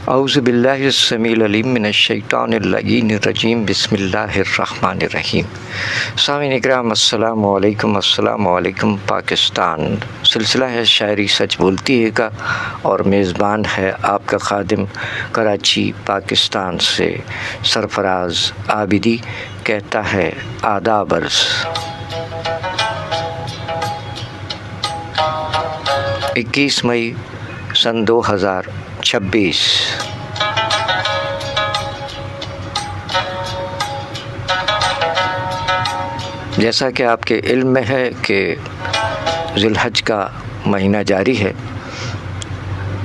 اعوذ باللہ السمیع العلیم من الشیطان اللعین الرجیم بسم اللہ الرحمن الرحیم۔ سامعین اکرام السلام علیکم پاکستان۔ سلسلہ ہے شاعری سچ بولتی ہے کا، اور میزبان ہے آپ کا خادم کراچی پاکستان سے سرفراز عابدی، کہتا ہے آداب عرض۔ 21 مئی سن 2026۔ جیسا کہ آپ کے علم میں ہے کہ ذی الحج کا مہینہ جاری ہے،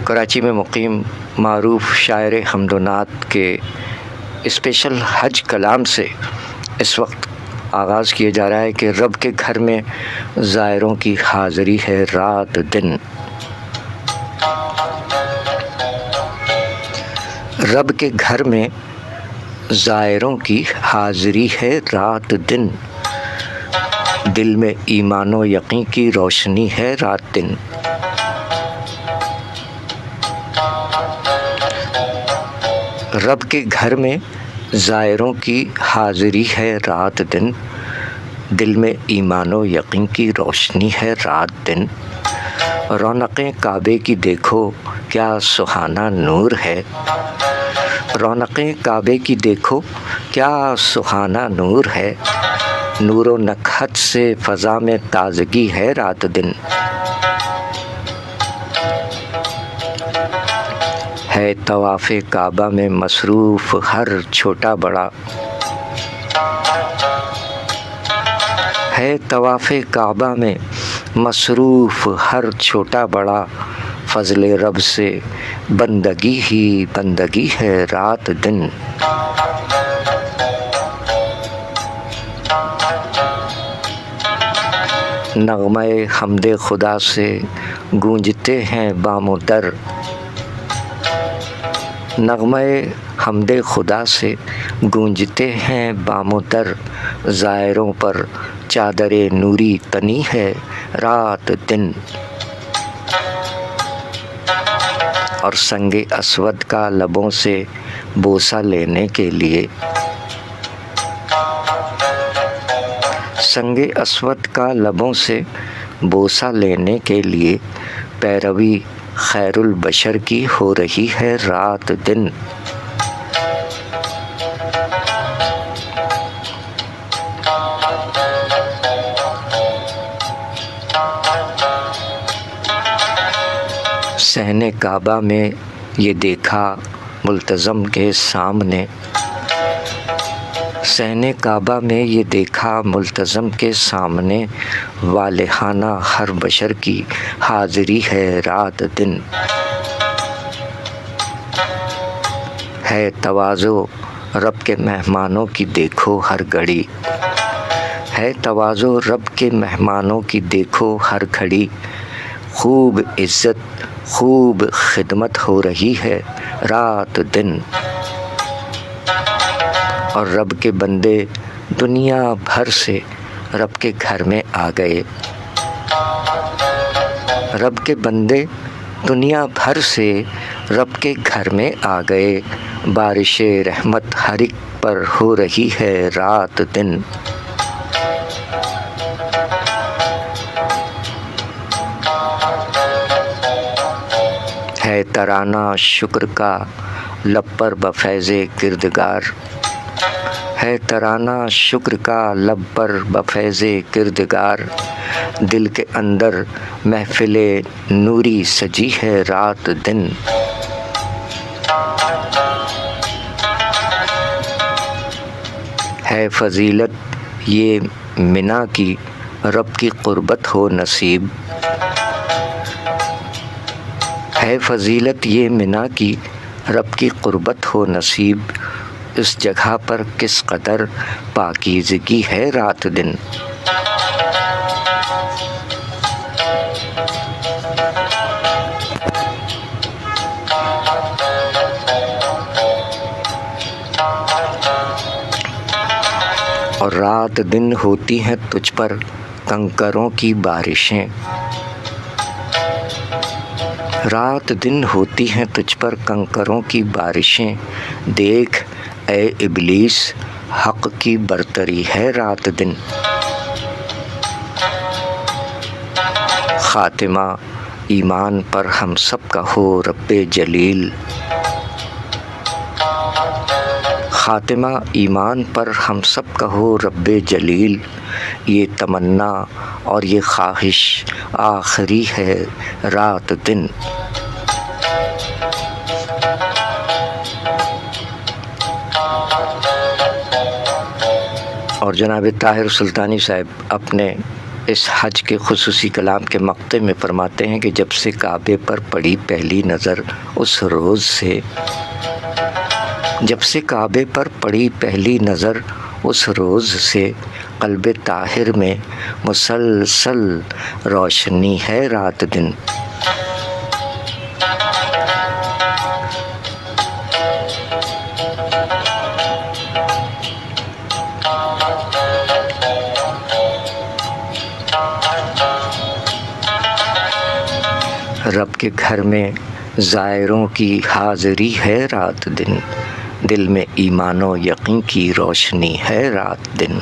کراچی میں مقیم معروف شاعر حمد و نعت کے اسپیشل حج کلام سے اس وقت آغاز کیا جا رہا ہے کہ رب کے گھر میں زائروں کی حاضری ہے رات دن۔ رب کے گھر میں زائروں کی حاضری ہے رات دن، دل میں ایمان و یقین کی روشنی ہے رات دن۔ رب کے گھر میں زائروں کی حاضری ہے رات دن، دل میں ایمان و یقین کی روشنی ہے رات دن۔ رونقیں کعبے کی دیکھو کیا سہانا نور ہے، رونقیں کعبے کی دیکھو کیا سہانا نور ہے، نور و نکہت سے فضا میں تازگی ہے رات دن۔ ہے طواف کعبہ میں مصروف ہر چھوٹا بڑا، ہے طواف کعبہ میں مصروف ہر چھوٹا بڑا، فضل رب سے بندگی ہی بندگی ہے رات دن۔ نغمہ حمد خدا سے گونجتے ہیں بام و در، نغمہ حمد خدا سے گونجتے ہیں بام و در، زائروں پر چادر نوری تنی ہے رات دن۔ اور سنگ اسود کا لبوں سے بوسہ لینے کے لیے، سنگ اسود کا لبوں سے بوسہ لینے کے لیے، پیروی خیر البشر کی ہو رہی ہے رات دن۔ صحن کعبہ میں یہ دیکھا ملتزم کے سامنے، صحن کعبہ میں یہ دیکھا ملتزم کے سامنے، والہانہ ہر بشر کی حاضری ہے رات دن۔ ہے تواضع رب کے مہمانوں کی دیکھو ہر گھڑی، ہے تواضع رب کے مہمانوں کی دیکھو ہر گھڑی، خوب عزت خوب خدمت ہو رہی ہے رات دن۔ اور رب کے بندے دنیا بھر سے رب کے گھر میں آ گئے، رب کے بندے دنیا بھر سے رب کے گھر میں آ گئے، بارش رحمت ہر ایک پر ہو رہی ہے رات دن۔ ہے ترانہ شکر کا لب پر بفیض کردگار، ہے ترانہ شکر کا لب پر بفیض کردگار، دل کے اندر محفل نوری سجی ہے رات دن۔ ہے فضیلت یہ منا کی رب کی قربت ہو نصیب، ہے فضیلت یہ منا کی رب کی قربت ہو نصیب، اس جگہ پر کس قدر پاکیزگی ہے رات دن۔ اور رات دن ہوتی ہیں تجھ پر کنکروں کی بارشیں، رات دن ہوتی ہیں تجھ پر کنکروں کی بارشیں، دیکھ اے ابلیس حق کی برتری ہے رات دن، خاتمہ ایمان پر ہم سب کا ہو رب جلیل، خاتمہ ایمان پر ہم سب کا ہو رب جلیل، یہ تمنا اور یہ خواہش آخری ہے رات دن۔ اور جناب طاہر سلطانی صاحب اپنے اس حج کے خصوصی کلام کے مقطع میں فرماتے ہیں کہ جب سے کعبے پر پڑی پہلی نظر اس روز سے، جب سے کعبے پر پڑی پہلی نظر اس روز سے، قلب طاہر میں مسلسل روشنی ہے رات دن۔ رب کے گھر میں زائروں کی حاضری ہے رات دن، دل میں ایمان و یقین کی روشنی ہے رات دن۔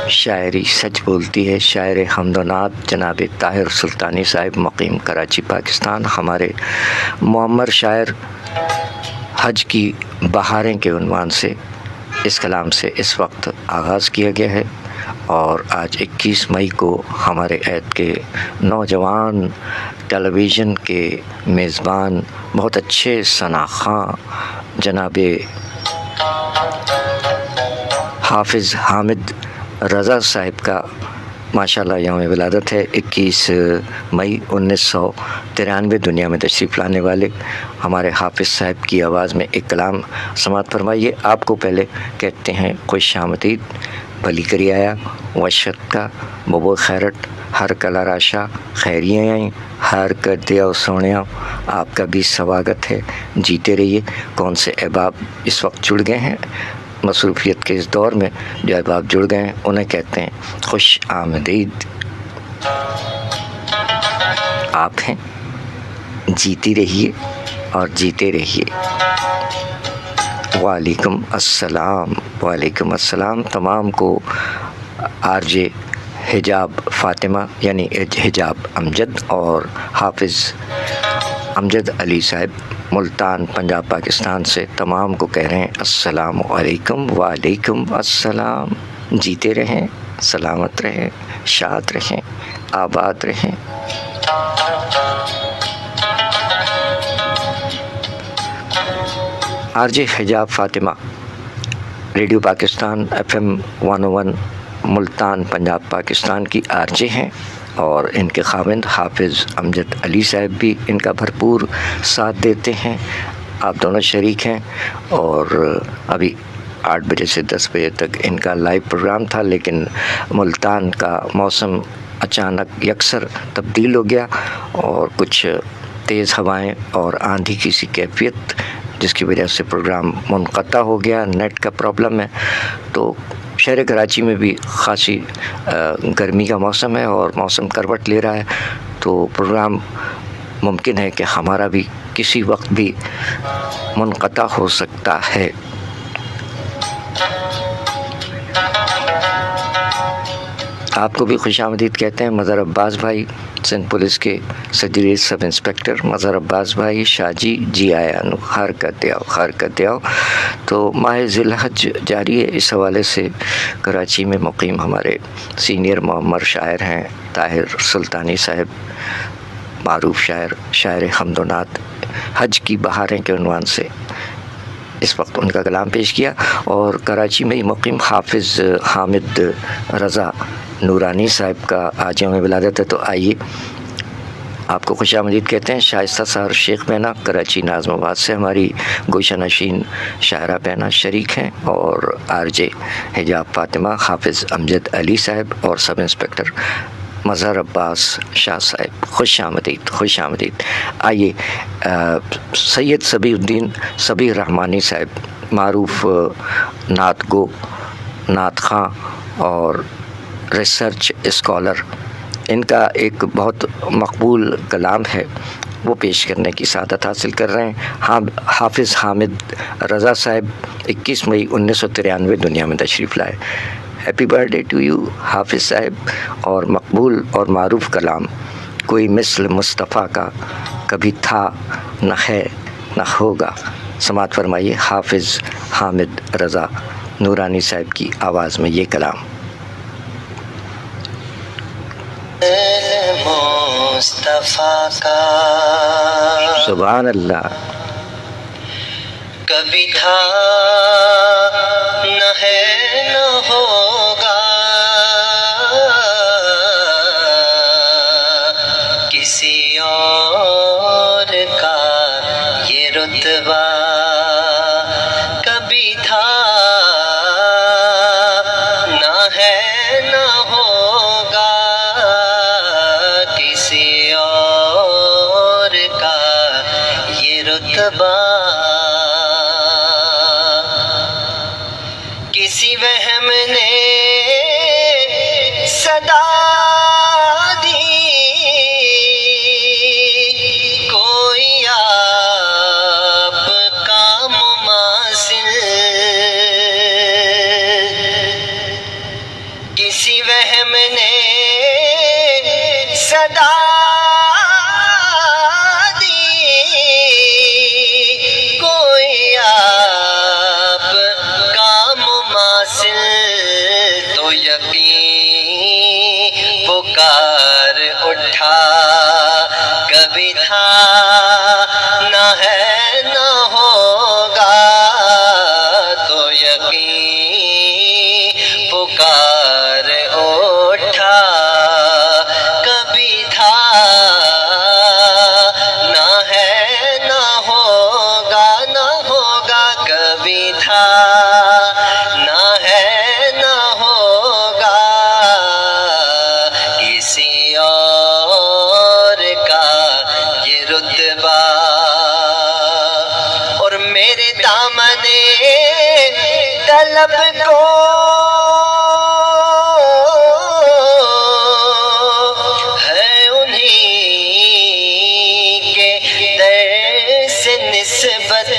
شاعری سچ بولتی ہے، شاعر حمد و نعت جناب طاہر سلطانی صاحب مقیم کراچی پاکستان، ہمارے معمر شاعر، حج کی بہاریں کے عنوان سے اس کلام سے اس وقت آغاز کیا گیا ہے، اور آج 21 مئی کو ہمارے عید کے نوجوان ٹیلی ویژن کے میزبان، بہت اچھے ثناخواں جناب حافظ حامد رضا صاحب کا ماشاءاللہ یوم ولادت ہے۔ 21 مئی 1993 دنیا میں تشریف لانے والے ہمارے حافظ صاحب کی آواز میں ایک کلام سماعت فرمائیے۔ آپ کو پہلے کہتے ہیں خوش آمدید، بھلی کری آیا وشت کا ببو خیرٹ، ہر کلا راشا خیریاں آئیں، ہر کر دیا سونیا، آپ کا بھی سواگت ہے، جیتے رہیے۔ کون سے احباب اس وقت جڑ گئے ہیں مصروفیت کے اس دور میں، جو احباب جڑ گئے ہیں انہیں کہتے ہیں خوش آمدید۔ آپ ہیں، جیتی رہیے اور جیتے رہیے۔ وعلیکم السلام، وعلیکم السلام تمام کو۔ آر جے حجاب فاطمہ یعنی حجاب امجد اور حافظ امجد علی صاحب ملتان پنجاب پاکستان سے تمام کو کہہ رہے ہیں السلام علیکم۔ وعلیکم السلام، جیتے رہیں، سلامت رہیں، شاد رہیں، آباد رہیں۔ آر جے حجاب فاطمہ ریڈیو پاکستان FM 101 ملتان پنجاب پاکستان کی آر جے ہیں، اور ان کے خاوند حافظ امجد علی صاحب بھی ان کا بھرپور ساتھ دیتے ہیں۔ آپ دونوں شریک ہیں، اور ابھی 8 بجے سے 10 بجے تک ان کا لائیو پروگرام تھا، لیکن ملتان کا موسم اچانک یکسر تبدیل ہو گیا، اور کچھ تیز ہوائیں اور آندھی کی سی کیفیت جس کی وجہ سے پروگرام منقطع ہو گیا۔ نیٹ کا پرابلم ہے، تو شہر کراچی میں بھی خاصی گرمی کا موسم ہے اور موسم کروٹ لے رہا ہے، تو پروگرام ممکن ہے کہ ہمارا بھی کسی وقت بھی منقطع ہو سکتا ہے۔ آپ کو بھی خوش آمدید کہتے ہیں مظہر عباس بھائی، سندھ پولیس کے سرجری سب انسپکٹر مظہر عباس بھائی، شاہ جی آیا نو، خیر کرتے آؤ، خیر کرتے آؤ۔ تو ماہ ذی الحج جاری ہے، اس حوالے سے کراچی میں مقیم ہمارے سینئر معمر شاعر ہیں طاہر سلطانی صاحب، معروف شاعر حمد و نعت، حج کی بہاریں کے عنوان سے اس وقت ان کا کلام پیش کیا، اور کراچی میں مقیم حافظ حامد رضا نورانی صاحب کا آج یوم ولادت ہے، تو آئیے آپ کو خوش آمدید کہتے ہیں۔ شائستہ سار شیخ بینا کراچی نازم آباد سے ہماری گوشہ نشین شاعرہ بینا شریک ہیں، اور آر جے حجاب فاطمہ، حافظ امجد علی صاحب اور سب انسپکٹر مظہر عباس شاہ صاحب، خوش آمدید، خوش آمدید۔ آئیے سید صبی الدین صبی رحمانی صاحب، معروف نعت گو، نعت خواں اور ریسرچ اسکالر، ان کا ایک بہت مقبول کلام ہے، وہ پیش کرنے کی سعادت حاصل کر رہے ہیں۔ حافظ حامد رضا صاحب 21 مئی 1993 دنیا میں تشریف لائے۔ Happy birthday to you Hafiz sahib. اور مقبول اور معروف کلام کوئی مثل مصطفیٰ کا کبھی تھا نہ ہے نہ ہوگا، سماعت فرمائیے حافظ حامد رضا نورانی صاحب کی آواز میں یہ کلام۔ مصطفیٰ کا سبحان اللہ، کبھی تھا نہ ہے نہ ہوگا، کسی اور کا یہ رتبہ کبھی تھا نہ ہے نہ ہوگا، کسی اور کا یہ رتبہ، کسی وہم نے صدا دی، کوئی آپ کا مماثل، کسی وہم نے صدا دی، کوئی آپ کا مماثل، تو یقین پکار اٹھا، کبھی تھا نہ ہے نہ ہوگا، تو یقین پکار اٹھا، کبھی تھا نہ ہے نہ ہوگا، نہ ہوگا، کبھی تھا نہ ہے نہ ہوگا، کسی اور کا یہ رتبہ، اور میرے دامن طلب کو ہے انہی کے در سے نسبت،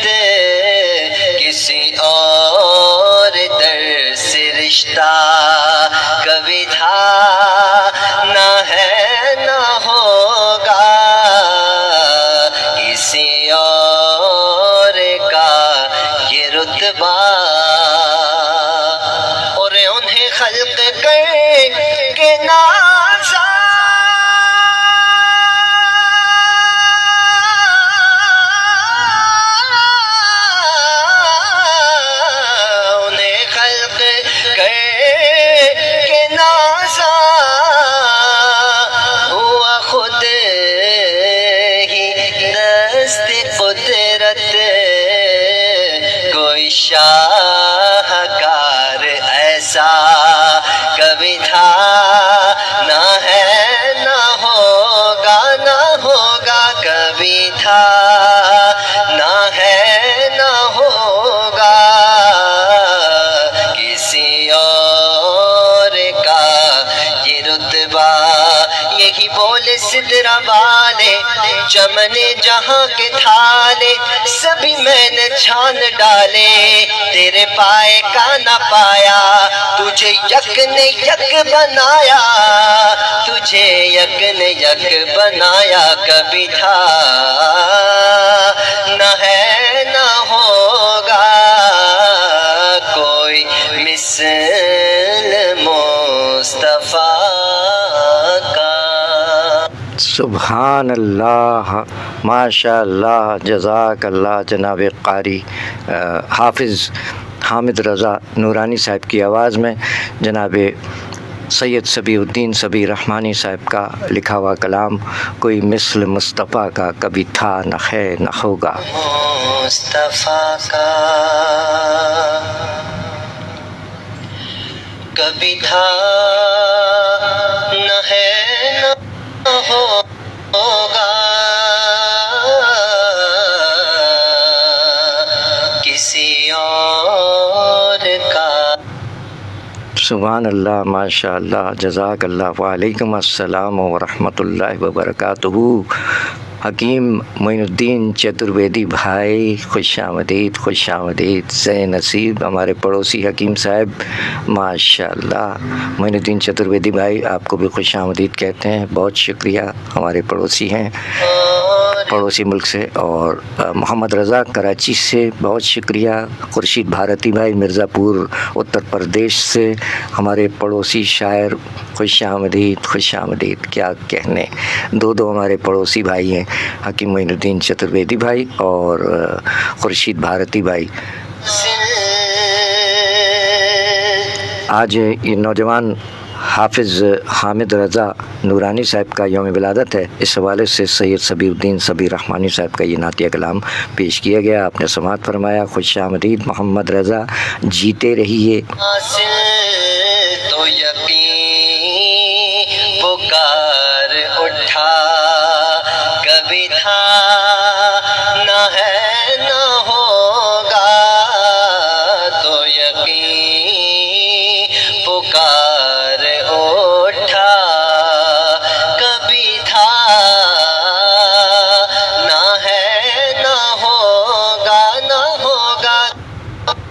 کسی اور در سے رشتہ کبھی تھا نہ ہے نہ ہوگا، کسی اور کا یہ رتبہ، اور انہیں خلق کر کے نازا، انہیں خلق کر کے نازا، ہوا خود ہی دست قدرت، کوئی شاہکار ایسا کبھی تھا نہ ہے نہ ہوگا، نہ ہوگا، کبھی تھا نہ ہے نہ ہوگا، کسی اور کا یہ رتبہ، یہی بولے سدرا والے چمن جہاں کے تھالے، سبھی میں نے چھان ڈالے، تیرے پائے کا نہ پایا، تجھے یک نے یک بنایا، تجھے یک نے یک بنایا، کبھی تھا نہ ہے نہ ہوگا، کوئی مثل مصطفیٰ کا۔ سبحان اللہ، ماشاء اللہ، جزاک اللہ جناب قاری حافظ حامد رضا نورانی صاحب کی آواز میں جناب سید صبی الدین صبی رحمانی صاحب کا لکھا ہوا کلام، کوئی مثل مصطفیٰ کا کبھی تھا نہ ہے نہ ہوگا۔ مصطفیٰ کا کبھی تھا نہ ہے سبحان اللہ، ماشاء اللہ، جزاک اللہ، وعلیکم السلام ورحمۃ اللہ وبرکاتہ۔ حکیم معین الدین چترویدی بھائی، خوش آمدید، خوش آمدید۔ زین نصیب ہمارے پڑوسی حکیم صاحب، ماشاء اللہ۔ معین الدین چترویدی بھائی آپ کو بھی خوش آمدید کہتے ہیں، بہت شکریہ، ہمارے پڑوسی ہیں، پڑوسی ملک سے۔ اور محمد رضا کراچی سے بہت شکریہ۔ خورشید بھارتی بھائی مرزا پور اتر پردیش سے ہمارے پڑوسی شاعر، خوش آمدید، خوش آمدید، کیا کہنے، دو ہمارے پڑوسی بھائی ہیں، حکیم معین الدین چترویدی بھائی اور خورشید بھارتی بھائی۔ آج یہ نوجوان حافظ حامد رضا نورانی صاحب کا یوم ولادت ہے، اس حوالے سے سید صبی الدین صبی رحمانی صاحب کا یہ نعتیہ کلام پیش کیا گیا، آپ نے سماعت فرمایا۔ خوش آمدید محمد رضا، جیتے رہیے۔ تو یقین پکار اٹھا، کبھی تھا نہ ہے نہ ہوگا، تو یقین پکار اٹھا، کبھی تھا نہ ہے نہ ہوگا، نہ ہوگا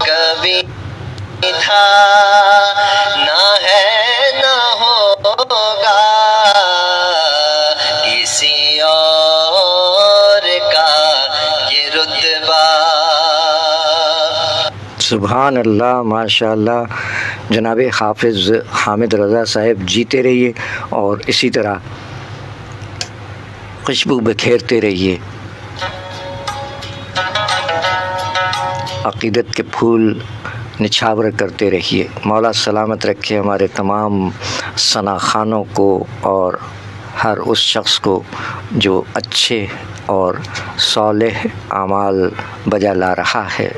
کبھی تھا نہ ہے نہ ہوگا، کسی اور کا یہ رتبہ۔ سبحان اللہ، ماشاء اللہ، جناب حافظ حامد رضا صاحب جیتے رہیے اور اسی طرح خوشبو بکھیرتے رہیے، عقیدت کے پھول نچھاور کرتے رہیے۔ مولا سلامت رکھے ہمارے تمام ثنا خوانوں کو اور ہر اس شخص کو جو اچھے اور صالح اعمال بجا لا رہا ہے۔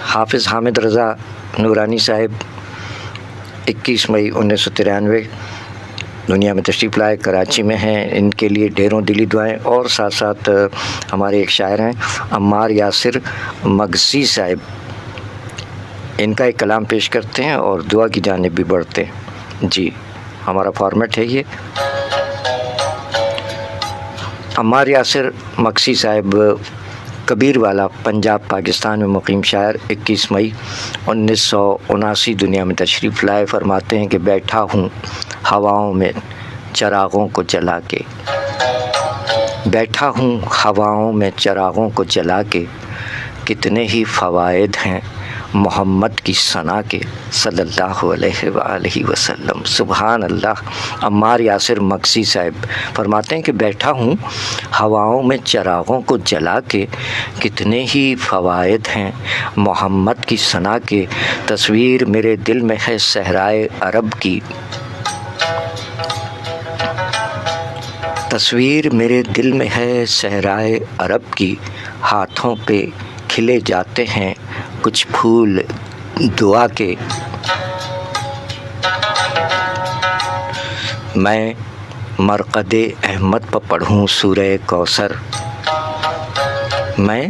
حافظ حامد رضا نورانی صاحب 21 مئی 1993 دنیا میں تشریف لائے، کراچی میں ہیں، ان کے لیے ڈھیروں دلی دعائیں۔ اور ساتھ ساتھ ہمارے ایک شاعر ہیں عمار یاسر مگسی صاحب، ان کا ایک کلام پیش کرتے ہیں اور دعا کی جانب بھی بڑھتے ہیں۔ جی ہمارا فارمیٹ ہے یہ۔ عمار یاسر مگسی صاحب کبیر والا، پنجاب پاکستان میں مقیم شاعر، 21 مئی 1979 دنیا میں تشریف لائے، فرماتے ہیں کہ بیٹھا ہوں ہواؤں میں چراغوں کو جلا کے، بیٹھا ہوں ہواؤں میں چراغوں کو جلا کے، کتنے ہی فوائد ہیں محمد کی ثنا کے صلی اللہ علیہ وآلہ وسلم۔ سبحان اللہ۔ عمار یاسر مگسی صاحب فرماتے ہیں کہ بیٹھا ہوں ہواؤں میں چراغوں کو جلا کے، کتنے ہی فوائد ہیں محمد کی ثنا کے، تصویر میرے دل میں ہے صحرائے عرب کی، تصویر میرے دل میں ہے صحرائے عرب کی، ہاتھوں پہ کھلے جاتے ہیں کچھ پھول دعا کے، میں مرقد احمد پہ پڑھوں سورہ کوثر، میں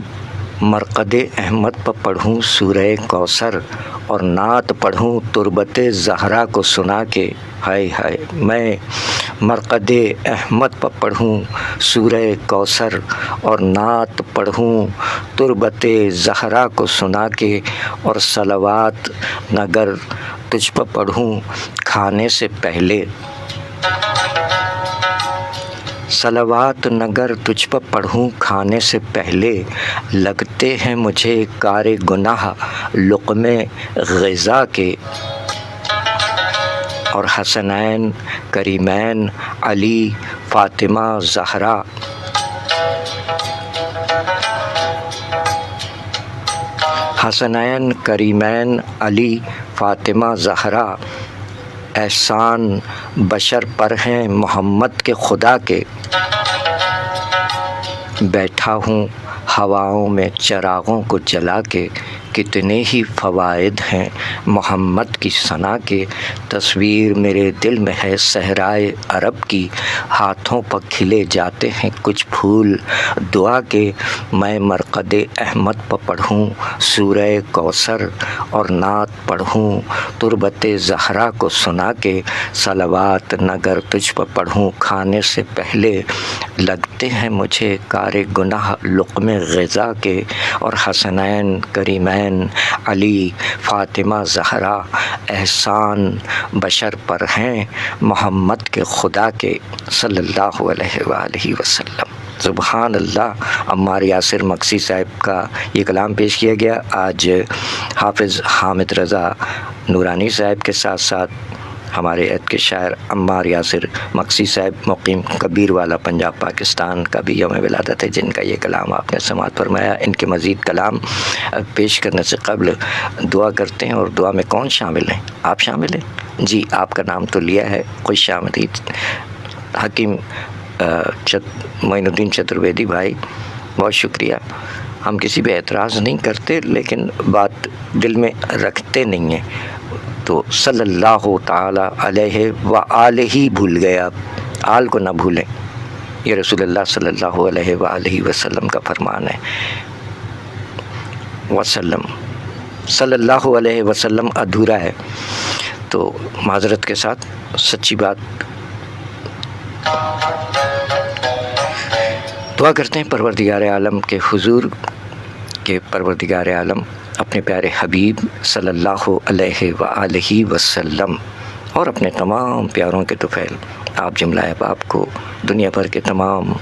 مرقد احمد پہ پڑھوں سورہ کوثر، اور نعت پڑھوں تربت زہرا کو سنا کے، ہائے ہائے، میں مرقد احمد پہ پڑھوں سورہ کوثر اور نعت پڑھوں تربت زہرا کو سنا کے، اور صلوات نگر تجھ پہ پڑھوں کھانے سے پہلے، صلوات نگر تجھ پہ پڑھوں کھانے سے پہلے، لگتے ہیں مجھے کار گناہ لقمے غذا کے، اور حسنین کریمین علی فاطمہ زہرا، حسنین کریمین علی فاطمہ زہرا، احسان بشر پر ہیں محمد کے خدا کے، بیٹھا ہوں ہواؤں میں چراغوں کو جلا کے، کتنے ہی فوائد ہیں محمد کی ثنا کے، تصویر میرے دل میں ہے صحرائے عرب کی، ہاتھوں پر کھلے جاتے ہیں کچھ پھول دعا کے، میں مرقد احمد پر پڑھوں سورہ کوثر اور نعت پڑھوں تربت زہرا کو سنا کے، صلوات نگر تجھ پر پڑھوں کھانے سے پہلے لگتے ہیں مجھے کار گناہ لقمے غذا کے، اور حسنین کریمین علی فاطمہ زہرا احسان بشر پر ہیں محمد کے خدا کے صلی اللہ علیہ وآلہ وسلم۔ سبحان اللہ۔ عمار یاسر مکسی صاحب کا یہ کلام پیش کیا گیا۔ آج حافظ حامد رضا نورانی صاحب کے ساتھ ساتھ ہمارے عید کے شاعر عمار یاسر مکسی صاحب مقیم کبیر والا پنجاب پاکستان کا بھی یوم ولادت ہے، جن کا یہ کلام آپ نے سماعت فرمایا۔ ان کے مزید کلام پیش کرنے سے قبل دعا کرتے ہیں، اور دعا میں کون شامل ہیں؟ آپ شامل ہیں؟ جی، آپ کا نام تو لیا ہے، خوش آمدید حکیم معین الدین چترویدی بھائی، بہت شکریہ۔ ہم کسی پہ اعتراض نہیں کرتے، لیکن بات دل میں رکھتے نہیں ہیں، تو صلی اللہ تعالی علیہ وآلہ بھول گئے آپ، آل کو نہ بھولیں، یہ رسول اللہ صلی اللہ علیہ وآلہ وسلم کا فرمان ہے۔ وسلم صلی اللہ علیہ وسلم ادھورا ہے، تو معذرت کے ساتھ سچی بات دعا کرتے ہیں پروردگار عالم کے حضور کہ پروردگار عالم اپنے پیارے حبیب صلی اللہ علیہ وآلہ وسلم اور اپنے تمام پیاروں کے طفیل آپ جملہ احباب کو، دنیا بھر کے تمام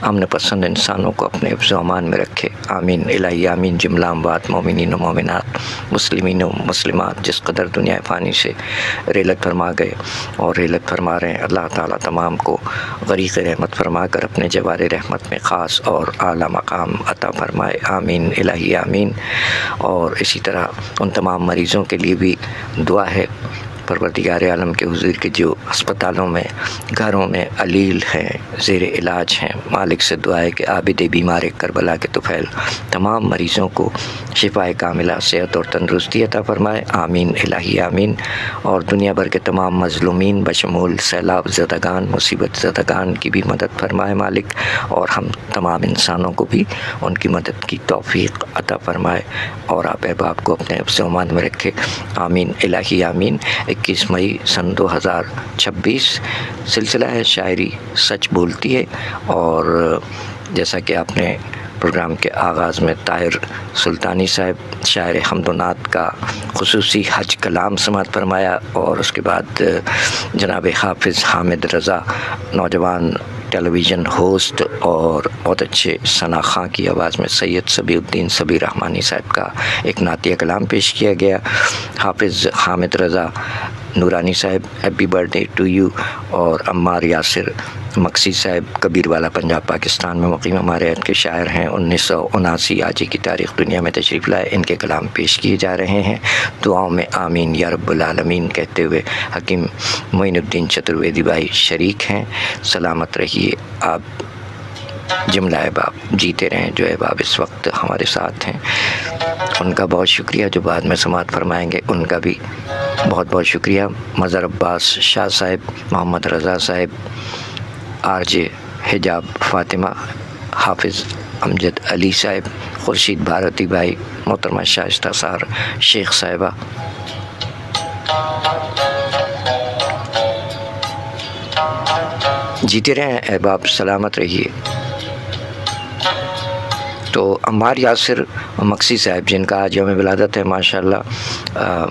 امن پسند انسانوں کو اپنے حفظ و امان میں رکھے، آمین الہی آمین۔ جملہ اموات مومنین و مومنات مسلمین و مسلمات جس قدر دنیا فانی سے ریلت فرما گئے اور ریلت فرما رہے ہیں، اللہ تعالیٰ تمام کو غریق رحمت فرما کر اپنے جوار رحمت میں خاص اور اعلیٰ مقام عطا فرمائے، آمین الہی آمین۔ اور اسی طرح ان تمام مریضوں کے لیے بھی دعا ہے پروردگار عالم کے حضور کے جو ہسپتالوں میں گھروں میں علیل ہیں، زیر علاج ہیں، مالک سے دعا ہے کہ عابد بیمار کربلا کے طفیل تمام مریضوں کو شفائے کاملہ صحت اور تندرستی عطا فرمائے، آمین الہی آمین۔ اور دنیا بھر کے تمام مظلومین بشمول سیلاب زدگان مصیبت زدگان کی بھی مدد فرمائے مالک، اور ہم تمام انسانوں کو بھی ان کی مدد کی توفیق عطا فرمائے، اور آپ احباب کو اپنے حفظ و امان میں رکھے، آمین الہی آمین۔ 21 مئی سن 2026 سلسلہ ہے شاعری سچ بولتی ہے، اور جیسا کہ آپ نے پروگرام کے آغاز میں طاہر سلطانی صاحب شاعر حمد و نعت کا خصوصی حج کلام سماعت فرمایا، اور اس کے بعد جناب حافظ حامد رضا نوجوان ٹیلی ویژن ہوسٹ اور بہت اچھے ثنا خاں کی آواز میں سید صبی الدین صبی رحمانی صاحب کا ایک نعتیہ کلام پیش کیا گیا۔ حافظ Hamid Raza Noorani sahib happy birthday to you, اور عمار یاسر مکسی صاحب کبیر والا پنجاب پاکستان میں مقیم ہمارے عہد کے شاعر ہیں، 1979 آج کی تاریخ دنیا میں تشریف لائے، ان کے کلام پیش کیے جا رہے ہیں۔ دعاؤں میں آمین یا رب العالمین کہتے ہوئے حکیم معین الدین چترویدی بھائی شریک ہیں۔ سلامت رہیے آپ جملہ احباب، جیتے رہیں جو احباب اس وقت ہمارے ساتھ ہیں، ان کا بہت شکریہ، جو بعد میں سماعت فرمائیں گے ان کا بھی بہت بہت شکریہ۔ مظہر عباس شاہ صاحب، محمد رضا صاحب، آر جے حجاب فاطمہ، حافظ امجد علی صاحب، خورشید بھارتی بھائی، محترمہ شائستہ سار شیخ صاحبہ، جیتے رہیں احباب، سلامت رہیے۔ تو عمار یاسر مکسی صاحب جن کا آج یوم ولادت ہے، ماشاءاللہ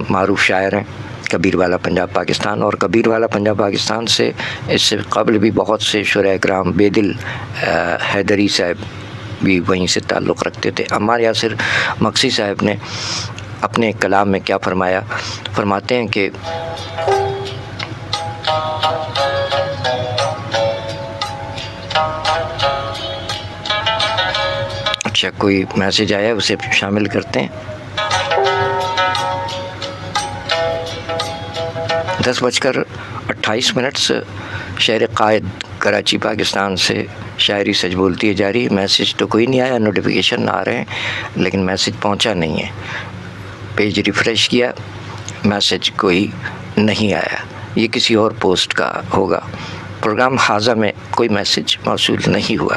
معروف شاعر ہیں، کبیر والا پنجاب پاکستان، اور کبیر والا پنجاب پاکستان سے اس سے قبل بھی بہت سے شعراء اکرام، بے دل حیدری صاحب بھی وہیں سے تعلق رکھتے تھے۔ عمار یاسر مکسی صاحب نے اپنے کلام میں کیا فرمایا؟ فرماتے ہیں کہ اچھا کوئی میسج آیا ہے اسے شامل کرتے ہیں۔ 10:28 شہر قائد کراچی پاکستان سے شاعری سچ بولتی ہے جاری۔ میسج تو کوئی نہیں آیا، نوٹیفیکیشن آ رہے ہیں لیکن میسج پہنچا نہیں ہے۔ پیج ریفریش کیا، میسج کوئی نہیں آیا، یہ کسی اور پوسٹ کا ہوگا۔ پروگرام حاضہ میں کوئی میسج موصول نہیں ہوا۔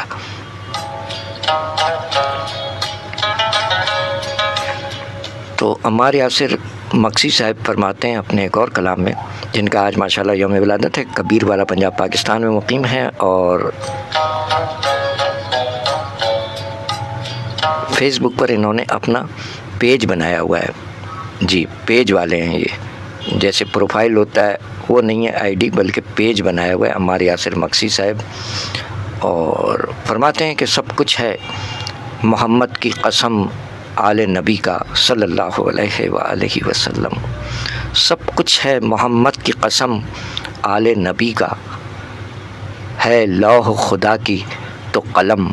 تو عمار یاسر مکسی صاحب فرماتے ہیں اپنے ایک اور کلام میں، جن کا آج ماشاءاللہ یوم ولادت ہے، کبیر والا پنجاب پاکستان میں مقیم ہے، اور فیس بک پر انہوں نے اپنا پیج بنایا ہوا ہے۔ جی پیج والے ہیں یہ، جیسے پروفائل ہوتا ہے وہ نہیں ہے آئی ڈی، بلکہ پیج بنایا ہوا ہے عمار یاسر مکسی صاحب، اور فرماتے ہیں کہ سب کچھ ہے محمد کی قسم آل نبی کا صلی اللہ علیہ وآلہ وسلم، سب کچھ ہے محمد کی قسم آل نبی کا، ہے لوح خدا کی تو قلم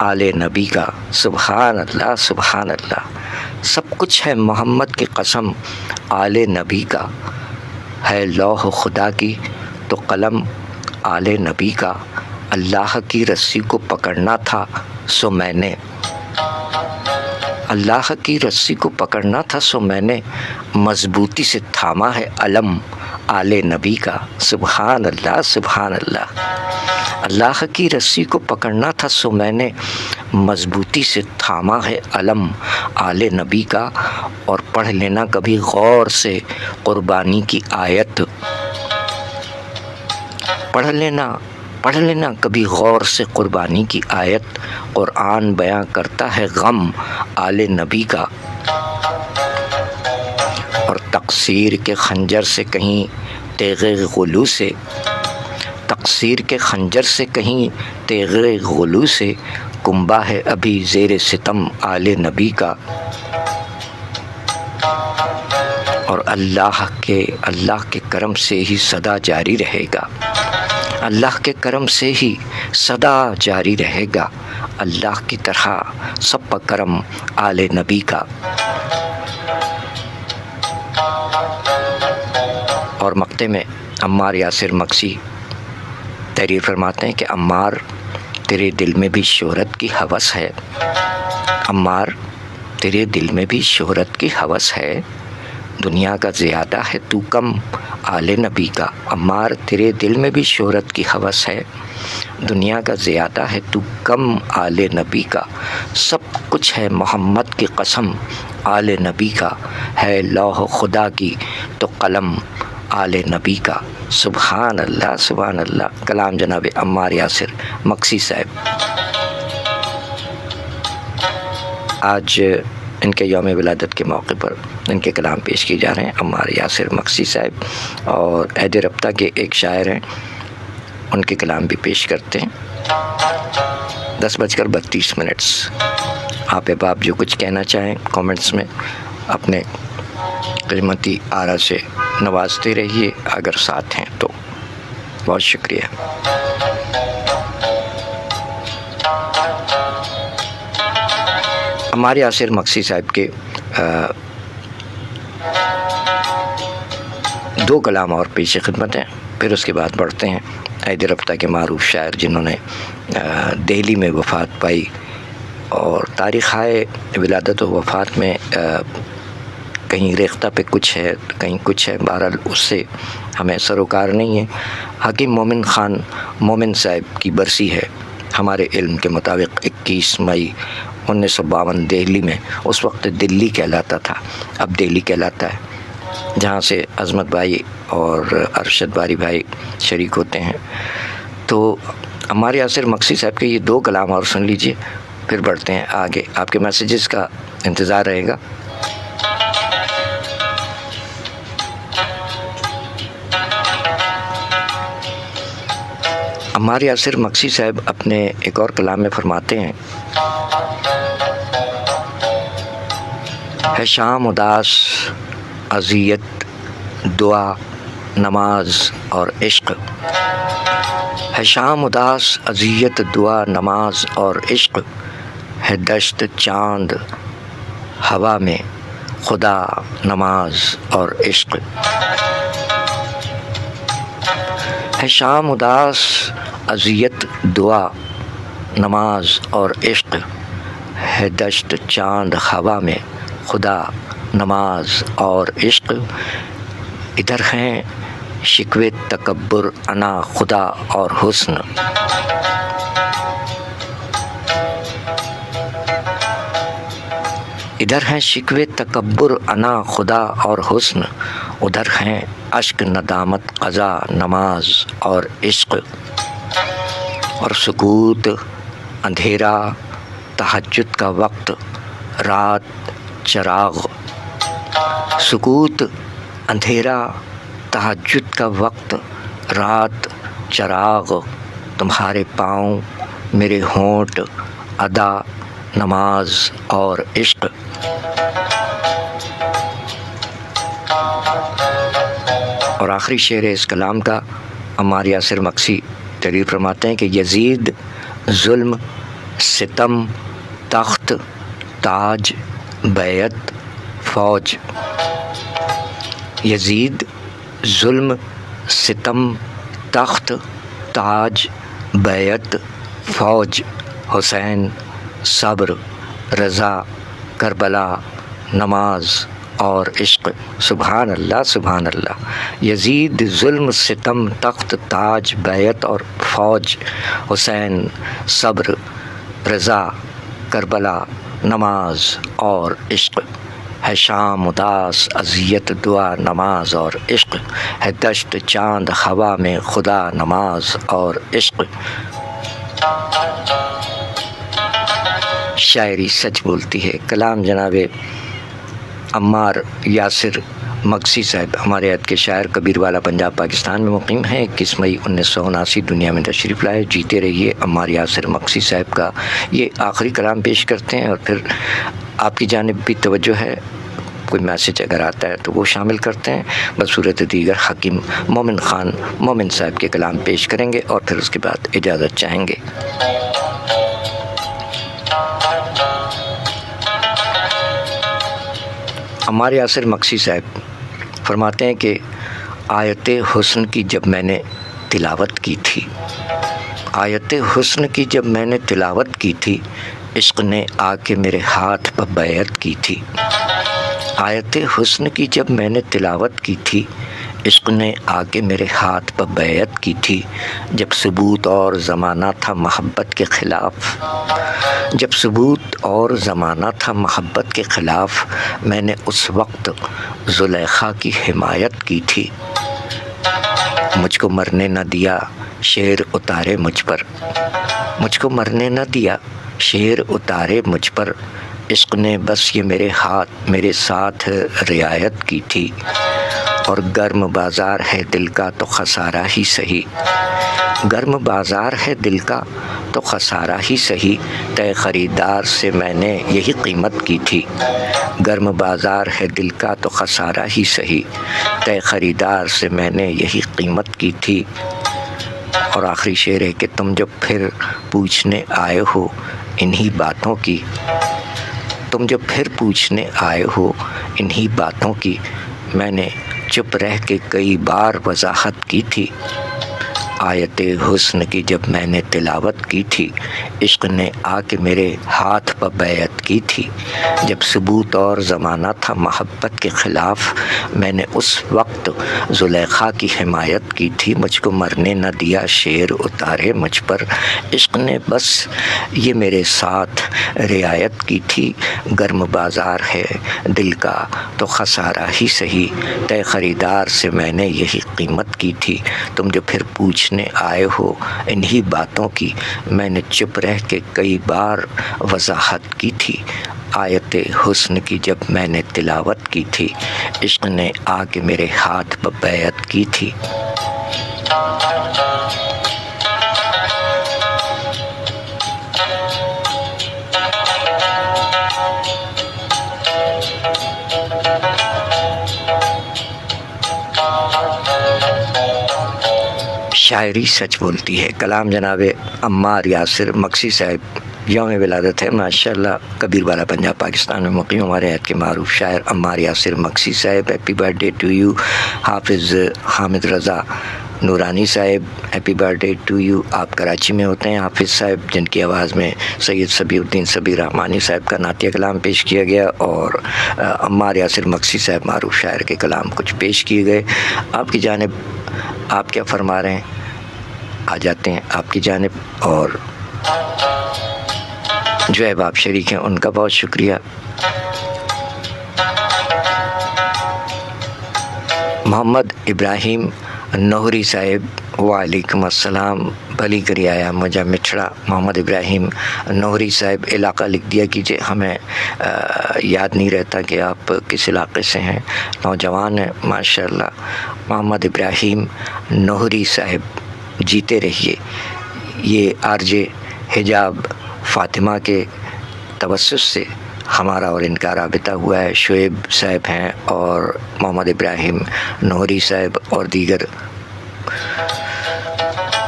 آل نبی کا، سبحان اللہ سبحان اللہ، سب کچھ ہے محمد کی قسم آل نبی کا، ہے لوح خدا کی تو قلم آل نبی کا، اللہ کی رسی کو پکڑنا تھا سو میں نے، اللہ کی رسی کو پکڑنا تھا سو میں نے، مضبوطی سے تھاما ہے علم آل نبی کا، سبحان اللہ سبحان اللہ، اللہ کی رسی کو پکڑنا تھا سو میں نے، مضبوطی سے تھاما ہے علم آل نبی کا، اور پڑھ لینا کبھی غور سے قربانی کی آیت، پڑھ لینا کبھی غور سے قربانی کی آیت، قرآن بیاں کرتا ہے غم آل نبی کا، اور تقصیر کے خنجر سے کہیں تیغ غلو سے، تقصیر کے خنجر سے کہیں تیغ غلو سے، کنبہ ہے ابھی زیر ستم آل نبی کا، اور اللہ کے کرم سے ہی صدا جاری رہے گا، اللہ کے کرم سے ہی صدا جاری رہے گا، اللہ کی طرح سب پر کرم آل نبی کا۔ اور مقطع میں عمار یاسر مکسی تحریر فرماتے ہیں کہ عمار تیرے دل میں بھی شہرت کی ہوس ہے، عمار تیرے دل میں بھی شہرت کی ہوس ہے، دنیا کا زیادہ ہے تو کم آل نبی کا، عمار تیرے دل میں بھی شہرت کی ہوس ہے، دنیا کا زیادہ ہے تو کم آل نبی کا، سب کچھ ہے محمد کی قسم آل نبی کا، ہے لوح خدا کی تو قلم آل نبی کا، سبحان اللہ سبحان اللہ۔ کلام جناب عمار یاسر مکسی صاحب۔ آج ان کے یوم ولادت کے موقع پر ان کے کلام پیش کیے جا رہے ہیں عمار یاسر مکسی صاحب، اور عہد رابطہ کے ایک شاعر ہیں، ان کے کلام بھی پیش کرتے ہیں۔ 10:32۔ آپ احباب جو کچھ کہنا چاہیں کومنٹس میں اپنے قیمتی آرا سے نوازتے رہیے، اگر ساتھ ہیں تو بہت شکریہ۔ عمار یاسر مکسی صاحب کے دو کلام اور پیش خدمت ہیں، پھر اس کے بعد بڑھتے ہیں عہد رابطہ کے معروف شاعر جنہوں نے دہلی میں وفات پائی، اور تاریخائے ولادت و وفات میں کہیں ریختہ پہ کچھ ہے کہیں کچھ ہے، بہرحال اس سے ہمیں سروکار نہیں ہے۔ حکیم مومن خان مومن صاحب کی برسی ہے ہمارے علم کے مطابق 21 مئی 1952 دہلی میں، اس وقت دلی کہلاتا تھا، اب دہلی کہلاتا ہے، جہاں سے عظمت بھائی اور ارشد باری بھائی شریک ہوتے ہیں۔ تو عمار یاسر مکسی صاحب کے یہ دو کلام اور سن لیجئے، پھر بڑھتے ہیں آگے، آپ کے میسیجز کا انتظار رہے گا۔ عمار یاسر مکسی صاحب اپنے ایک اور کلام میں فرماتے ہیں، ہے شام اداس اذیت دعا نماز اور عشق، ہے شام اداس اذیت دعا نماز اور عشق، ہے دشت چاند ہوا میں خدا نماز اور عشق، ہے شام اداس اذیت دعا نماز اور عشق، ہے دشت چاند ہوا میں خدا نماز اور عشق، ادھر ہیں شکوے تکبر انا خدا اور حسن، ادھر ہیں شکوے تکبر انا خدا اور حسن، ادھر ہیں اشک ندامت قضا نماز اور عشق، اور سکوت اندھیرا تہجد کا وقت رات چراغ، سکوت اندھیرا تہجد کا وقت رات چراغ، تمہارے پاؤں میرے ہونٹ ادا نماز اور عشق۔ اور آخری شعر اس کلام کا عمار یاسر مکسی تحریر فرماتے ہیں کہ یزید ظلم ستم تخت تاج بیعت فوج، یزید ظلم ستم تخت تاج بیعت فوج، حسین صبر رضا کربلا نماز اور عشق۔ سبحان اللہ سبحان اللہ۔ یزید ظلم ستم تخت تاج بیعت اور فوج، حسین صبر رضا کربلا نماز اور عشق، ہے شام اداس اذیت دعا نماز اور عشق، ہے دشت چاند ہوا میں خدا نماز اور عشق۔ شاعری سچ بولتی ہے، کلام جناب عمار یاسر مکسی صاحب ہمارے عہد کے شاعر، کبیر والا پنجاب پاکستان میں مقیم ہیں۔ 21 مئی 1979 دنیا میں تشریف لائے۔ جیتے رہیے۔ عمار یاسر مکسی صاحب کا یہ آخری کلام پیش کرتے ہیں، اور پھر آپ کی جانب بھی توجہ ہے، کوئی میسج اگر آتا ہے تو وہ شامل کرتے ہیں۔ بصورت دیگر حکیم مومن خان مومن صاحب کے کلام پیش کریں گے، اور پھر اس کے بعد اجازت چاہیں گے۔ عمار یاسر مکسی صاحب فرماتے ہیں کہ آیت حسن کی جب میں نے تلاوت کی تھی، آیت حسن کی جب میں نے تلاوت کی تھی، عشق نے آ کے میرے ہاتھ پر بیعت کی تھی۔ آیت حسن کی جب میں نے تلاوت کی تھی، عشق نے آ کے میرے ہاتھ پر بیعت کی تھی، جب ثبوت اور زمانہ تھا محبت کے خلاف، جب ثبوت اور زمانہ تھا محبت کے خلاف، میں نے اس وقت زلیخا کی حمایت کی تھی، مجھ کو مرنے نہ دیا شیر اتارے مجھ پر، مجھ کو مرنے نہ دیا شیر اتارے مجھ پر، عشق نے بس یہ میرے ہاتھ میرے ساتھ رعایت کی تھی، اور گرم بازار ہے دل کا تو خسارہ ہی سہی، گرم بازار ہے دل کا تو خسارہ ہی سہی، طے خریدار سے میں نے یہی قیمت کی تھی، گرم بازار ہے دل کا تو خسارہ ہی سہی، طے خریدار سے میں نے یہی قیمت کی تھی۔ اور آخری شعر ہے کہ تم جب پھر پوچھنے آئے ہو انہی باتوں کی، تم جب پھر پوچھنے آئے ہو انہی باتوں کی، میں نے چپ رہ کے کئی بار وضاحت کی تھی، آیت حسن کی جب میں نے تلاوت کی تھی، عشق نے آ کے میرے ہاتھ پر بیعت کی تھی، جب ثبوت اور زمانہ تھا محبت کے خلاف، میں نے اس وقت زلیخا کی حمایت کی تھی، مجھ کو مرنے نہ دیا شیر اتارے مجھ پر، عشق نے بس یہ میرے ساتھ رعایت کی تھی، گرم بازار ہے دل کا تو خسارہ ہی سہی، طے خریدار سے میں نے یہی قیمت کی تھی، تم جو پھر پوچھنے آئے ہو انہی باتوں کی، میں نے چپ رہ کے کئی بار وضاحت کی تھی، آیت حسن کی جب میں نے تلاوت کی تھی، عشق نے آ کے میرے ہاتھ پر بیعت کی تھی۔ شاعری سچ بولتی ہے، کلام جناب عمار یاسر مکسی صاحب، یوم ولادت ہے ماشاءاللہ، کبیر والا پنجاب پاکستان میں مقیم ہمارے عہد کے معروف شاعر Ammar Yasir Maksi sahib, happy birthday to you. Hafiz Hamid Raza Noorani sahib happy birthday to you. آپ کراچی میں ہوتے ہیں. حافظ صاحب جن کی آواز میں سید صبیح الدین صبیح رحمانی صاحب کا نعتیہ کلام پیش کیا گیا، اور عمار یاسر مکسی صاحب معروف شاعر کے کلام کچھ پیش کیے گئے. آپ کی جانب آپ کیا فرما رہے ہیں؟ آ جاتے ہیں آپ کی جانب. اور جو ہے آپ شریک ہیں ان کا بہت شکریہ. محمد ابراہیم نوہری صاحب وعلیکم السلام. بھلی کری آیا مجھے مٹھڑا. محمد ابراہیم نوہری صاحب علاقہ لکھ دیا کیجئے، ہمیں یاد نہیں رہتا کہ آپ کس علاقے سے ہیں. نوجوان ہیں ماشاءاللہ. محمد ابراہیم نوہری صاحب جیتے رہیے. یہ آر جے حجاب فاطمہ کے توسط سے ہمارا اور ان کا رابطہ ہوا ہے. شعیب صاحب ہیں اور محمد ابراہیم نوہری صاحب اور دیگر.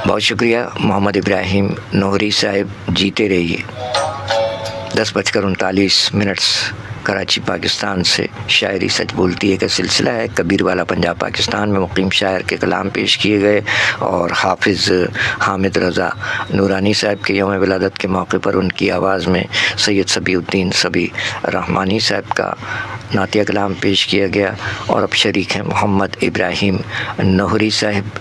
بہت شکریہ محمد ابراہیم نوہری صاحب، جیتے رہیے. 10:39 کراچی پاکستان سے شاعری سچ بولتی ہے کا سلسلہ ہے. کبیر والا پنجاب پاکستان میں مقیم شاعر کے کلام پیش کیے گئے، اور حافظ حامد رضا نورانی صاحب کے یوم ولادت کے موقع پر ان کی آواز میں سید صبیح الدین صبیح رحمانی صاحب کا نعتیہ کلام پیش کیا گیا. اور اب شریک ہیں محمد ابراہیم نوہری صاحب.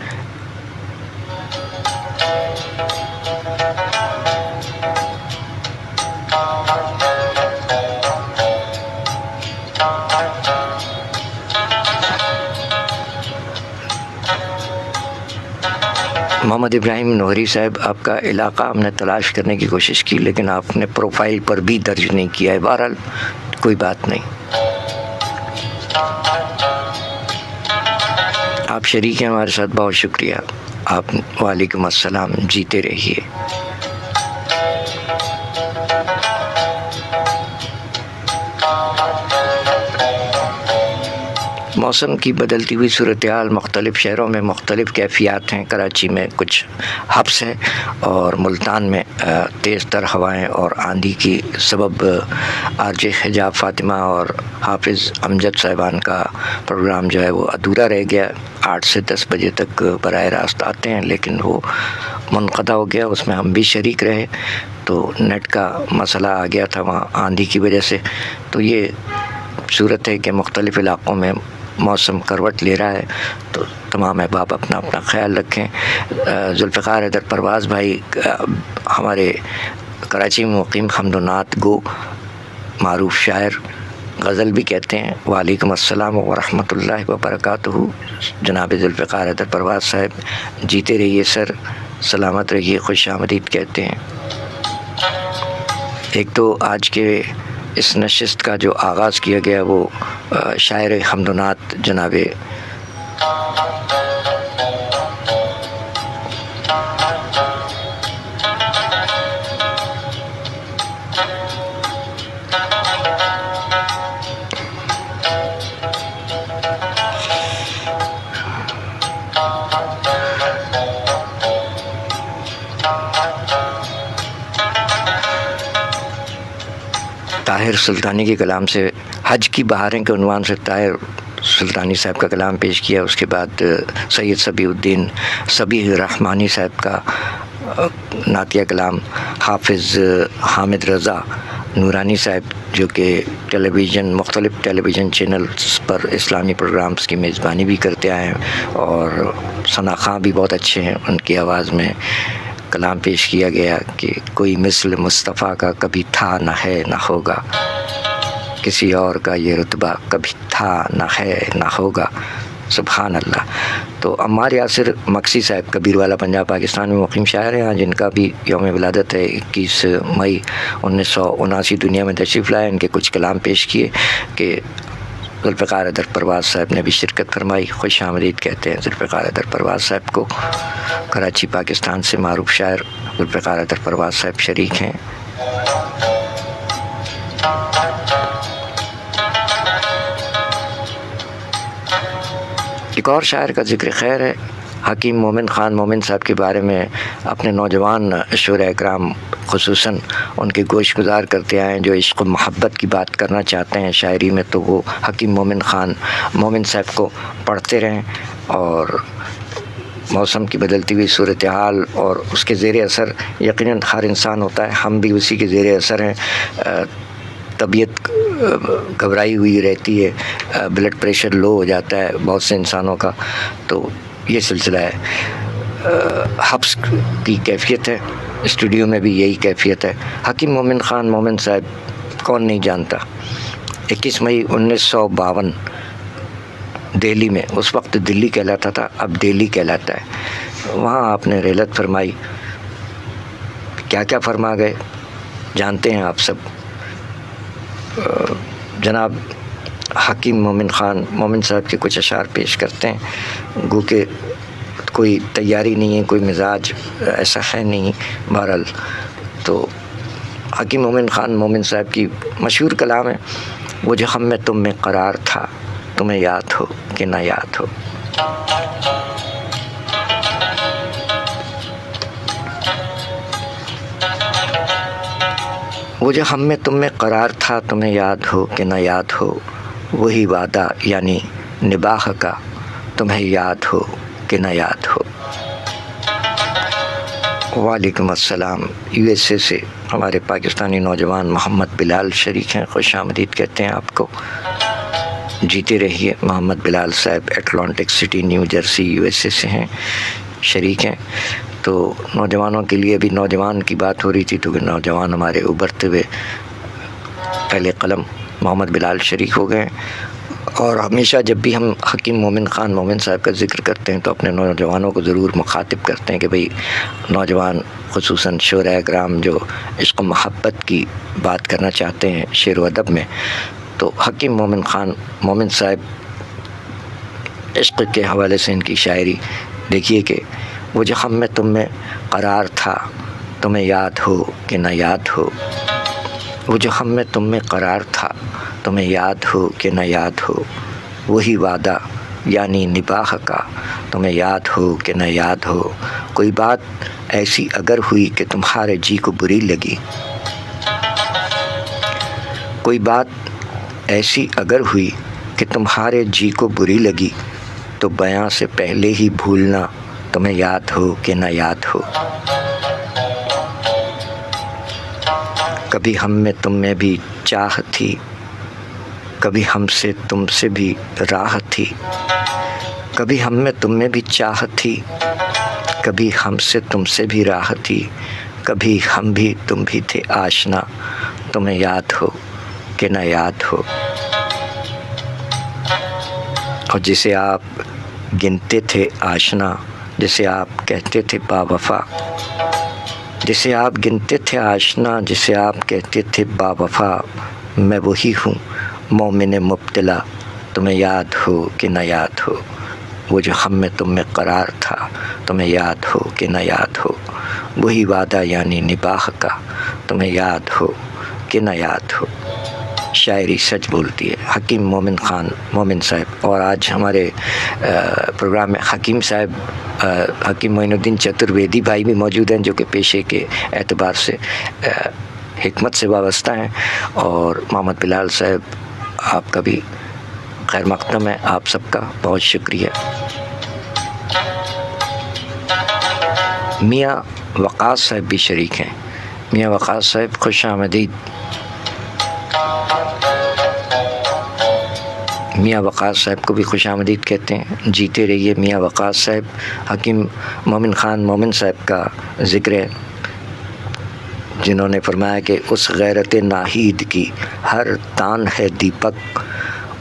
محمد ابراہیم نوہری صاحب، آپ کا علاقہ ہم نے تلاش کرنے کی کوشش کی لیکن آپ نے پروفائل پر بھی درج نہیں کیا ہے. بہرحال کوئی بات نہیں، آپ شریک ہیں ہمارے ساتھ. بہت شکریہ. آپ وعلیکم السلام. جیتے رہیے. موسم کی بدلتی ہوئی صورتحال، مختلف شہروں میں مختلف کیفیات ہیں. کراچی میں کچھ حبس ہے اور ملتان میں تیز تر ہوائیں اور آندھی کی سبب آر جے حجاب فاطمہ اور حافظ امجد صاحبان کا پروگرام جو ہے وہ ادھورا رہ گیا. 8 سے 10 بجے تک براہ راست آتے ہیں لیکن وہ منقطع ہو گیا. اس میں ہم بھی شریک رہے تو نیٹ کا مسئلہ آ گیا تھا وہاں آندھی کی وجہ سے. تو یہ صورت ہے کہ مختلف علاقوں میں موسم کروٹ لے رہا ہے، تو تمام احباب اپنا اپنا خیال رکھیں. ذوالفقار حیدر پرواز بھائی ہمارے کراچی میں مقیم حمد و نعت گو معروف شاعر، غزل بھی کہتے ہیں. وعلیکم السلام ورحمۃ اللہ وبرکاتہ. جناب ذوالفقار حیدر پرواز صاحب جیتے رہیے سر، سلامت رہیے، خوش آمدید کہتے ہیں. ایک تو آج کے اس نشست کا جو آغاز کیا گیا وہ شاعر حمد و نعت جناب طاہر سلطانی کے کلام سے، حج کی بہاریں کے عنوان سے طاہر سلطانی صاحب کا کلام پیش کیا. اس کے بعد سید صبیح الدین صبیح رحمانی صاحب کا نعتیہ کلام، حافظ حامد رضا نورانی صاحب جو کہ مختلف ٹیلی ویژن چینلز پر اسلامی پروگرامز کی میزبانی بھی کرتے آئے ہیں، اور ثنا خاں بھی بہت اچھے ہیں. ان کی آواز میں کلام پیش کیا گیا کہ کوئی مثل مصطفیٰ کا کبھی تھا نہ ہے نہ ہوگا، کسی اور کا یہ رتبہ کبھی تھا نہ ہے نہ ہوگا. سبحان اللہ. تو عمار یاسر مکسی صاحب کبیر والا پنجاب پاکستان میں مقیم شاعر ہیں، جن کا بھی یوم ولادت ہے. 21 مئی 1979 دنیا میں تشریف لائے. ان کے کچھ کلام پیش کیے کہ ذوالفقار حیدر پرواز صاحب نے بھی شرکت فرمائی. خوش آمدید کہتے ہیں ذوالفقار حیدر پرواز صاحب کو. کراچی پاکستان سے معروف شاعر ذوالفقار حیدر پرواز صاحب شریک ہیں. ایک اور شاعر کا ذکر خیر ہے، حکیم مومن خان مومن صاحب کے بارے میں اپنے نوجوان شعراء اکرام خصوصاً ان کے گوش گزار کرتے آئے ہیں جو عشق و محبت کی بات کرنا چاہتے ہیں شاعری میں، تو وہ حکیم مومن خان مومن صاحب کو پڑھتے رہیں اور موسم کی بدلتی ہوئی صورتحال اور اس کے زیر اثر یقیناً ہر انسان ہوتا ہے، ہم بھی اسی کے زیر اثر ہیں. طبیعت گھبرائی ہوئی رہتی ہے، بلڈ پریشر لو ہو جاتا ہے بہت سے انسانوں کا. تو یہ سلسلہ ہے، حبس کی کیفیت ہے. اسٹوڈیو میں بھی یہی کیفیت ہے. حکیم مومن خان مومن صاحب کون نہیں جانتا. 21 مئی 1952 دہلی میں، اس وقت دلی کہلاتا تھا، اب دہلی کہلاتا ہے، وہاں آپ نے رحلت فرمائی. کیا کیا فرما گئے جانتے ہیں آپ سب. جناب حکیم مومن خان مومن صاحب کے کچھ اشعار پیش کرتے ہیں. گو کہ کوئی تیاری نہیں ہے، کوئی مزاج ایسا ہے نہیں. بہرحال تو حکیم مومن خان مومن صاحب کی مشہور کلام ہے، وہ جو ہم میں تم میں قرار تھا، تمہیں یاد ہو کہ نہ یاد ہو. وہ جو ہم میں تم میں قرار تھا، تمہیں یاد ہو کہ نہ یاد ہو، وہی وعدہ یعنی نباہ کا، تمہیں یاد ہو کہ نہ یاد ہو. وعلیکم السلام. یو ایس اے سے ہمارے پاکستانی نوجوان محمد بلال شریک ہیں، خوش آمدید کہتے ہیں آپ کو. جیتے رہیے. محمد بلال صاحب Atlantic city new Jersey U S A سے ہیں، شریک ہیں. تو نوجوانوں کے لیے بھی نوجوان کی بات ہو رہی تھی، تو نوجوان ہمارے ابھرتے ہوئے اہل قلم محمد بلال شریک ہو گئے. اور ہمیشہ جب بھی ہم حکیم مومن خان مومن صاحب کا ذکر کرتے ہیں تو اپنے نوجوانوں کو ضرور مخاطب کرتے ہیں کہ بھئی نوجوان خصوصاً شعراء کرام جو عشق و محبت کی بات کرنا چاہتے ہیں شعر و ادب میں، تو حکیم مومن خان مومن صاحب عشق کے حوالے سے ان کی شاعری دیکھیے کہ وہ جو ہم میں تم میں قرار تھا، تمہیں یاد ہو کہ نہ یاد ہو، وہ جو ہم میں تم میں قرار تھا، تمہیں یاد ہو کہ نہ یاد ہو، وہی وعدہ یعنی نباہ کا، تمہیں یاد ہو کہ نہ یاد ہو. کوئی بات ایسی اگر ہوئی کہ تمہارے جی کو بری لگی، کوئی بات ایسی اگر ہوئی کہ تمہارے جی کو بری لگی، تو بیاں سے پہلے ہی بھولنا، تمہیں یاد ہو کہ نہ یاد ہو. کبھی ہم میں تم میں بھی چاہ تھی، کبھی ہم سے تم سے بھی راہ تھی. کبھی ہم میں تم میں بھی چاہ تھی، کبھی ہم سے تم سے بھی راہ تھی. کبھی ہم بھی تم بھی تھے آشنا، تمہیں یاد ہو کہ نہ یاد ہو. اور جسے آپ گنتے تھے آشنا، جسے آپ کہتے تھے با وفا، جسے آپ گنتے تھے آشنا، جسے آپ کہتے تھے با وفا، میں وہی ہوں مومن مبتلا، تمہیں یاد ہو کہ نہ یاد ہو. وہ جو ہم میں تم میں قرار تھا، تمہیں یاد ہو کہ نہ یاد ہو، وہی وعدہ یعنی نباہ کا، تمہیں یاد ہو کہ نہ یاد ہو. شاعری سچ بولتی ہے. حکیم مومن خان مومن صاحب. اور آج ہمارے پروگرام میں حکیم صاحب حکیم معین الدین چترویدی بھائی بھی موجود ہیں، جو کہ پیشے کے اعتبار سے حکمت سے وابستہ ہیں. اور محمد بلال صاحب آپ کا بھی خیر مقدم ہے. آپ سب کا بہت شکریہ. میاں وقاص صاحب بھی شریک ہیں. میاں وقاص صاحب خوش آمدید. میاں وقاص صاحب کو بھی خوش آمدید کہتے ہیں. جیتے رہیے میاں وقاص صاحب. حکیم مومن خان مومن صاحب کا ذکر ہے، جنہوں نے فرمایا کہ اس غیرت ناہید کی ہر تان ہے دیپک،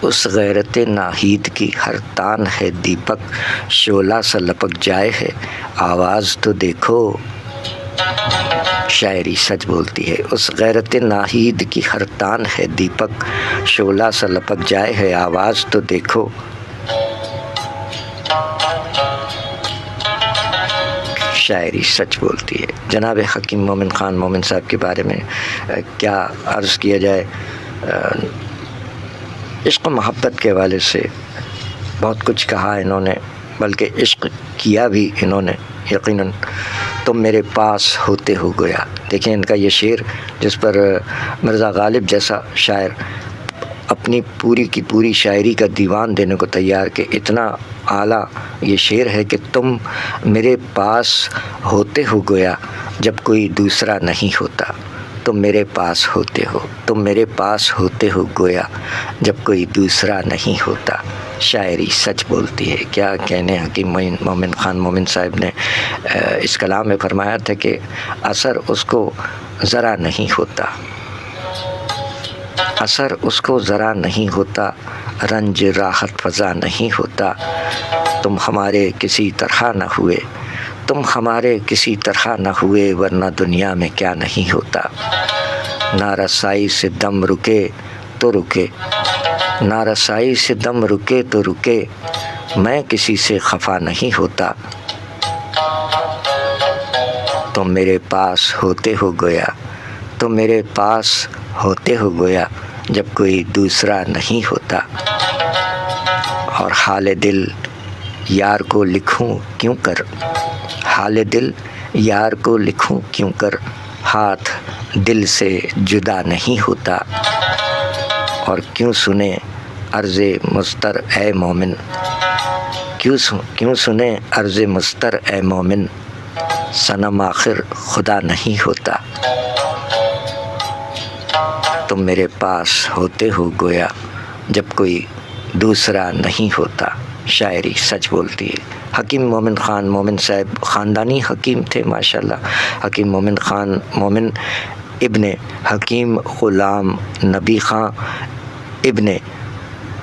اس غیرت ناہید کی ہر تان ہے دیپک، شعلہ سا لپک جائے ہے آواز تو دیکھو. شاعری سچ بولتی ہے. اس غیرت ناہید کی ہر تان ہے دیپک، شعلہ سا لپک جائے ہے آواز تو دیکھو. شاعری سچ بولتی ہے. جناب حکیم مومن خان مومن صاحب کے بارے میں کیا عرض کیا جائے. عشق و محبت کے حوالے سے بہت کچھ کہا انہوں نے، بلکہ عشق کیا بھی انہوں نے. یقیناً تم میرے پاس ہوتے ہو گویا. دیکھیں ان کا یہ شعر، جس پر مرزا غالب جیسا شاعر اپنی پوری کی پوری شاعری کا دیوان دینے کو تیار کہ اتنا اعلیٰ یہ شعر ہے کہ تم میرے پاس ہوتے ہو گویا جب کوئی دوسرا نہیں ہوتا، تم میرے پاس ہوتے ہو، تم میرے پاس ہوتے ہو گویا جب کوئی دوسرا نہیں ہوتا۔ شاعری سچ بولتی ہے۔ کیا کہنے حکیم مومن خان مومن صاحب نے اس کلام میں فرمایا تھا کہ اثر اس کو ذرا نہیں ہوتا، اثر اس کو ذرا نہیں ہوتا، رنج راحت فضا نہیں ہوتا، تم ہمارے کسی طرح نہ ہوئے، تم ہمارے کسی طرح نہ ہوئے ورنہ دنیا میں کیا نہیں ہوتا۔ نہ رسائی سے دم رکے تو رکے، نہ رسائی سے دم رکے تو رکے، میں کسی سے خفا نہیں ہوتا، تم میرے پاس ہوتے ہو گویا، تم میرے پاس ہوتے ہو گویا جب کوئی دوسرا نہیں ہوتا۔ اور حال دل یار کو لکھوں کیوں کر، حال دل یار کو لکھوں کیوں کر، ہاتھ دل سے جدا نہیں ہوتا۔ اور کیوں سنے عرض مضطر اے مومن، کیوں سنے عرض مضطر اے مومن، صنم آخر خدا نہیں ہوتا، تم میرے پاس ہوتے ہو گویا جب کوئی دوسرا نہیں ہوتا۔ شاعری سچ بولتی ہے۔ حکیم مومن خان مومن صاحب خاندانی حکیم تھے ماشاءاللہ۔ حکیم مومن خان مومن ابن حکیم غلام نبی خان ابن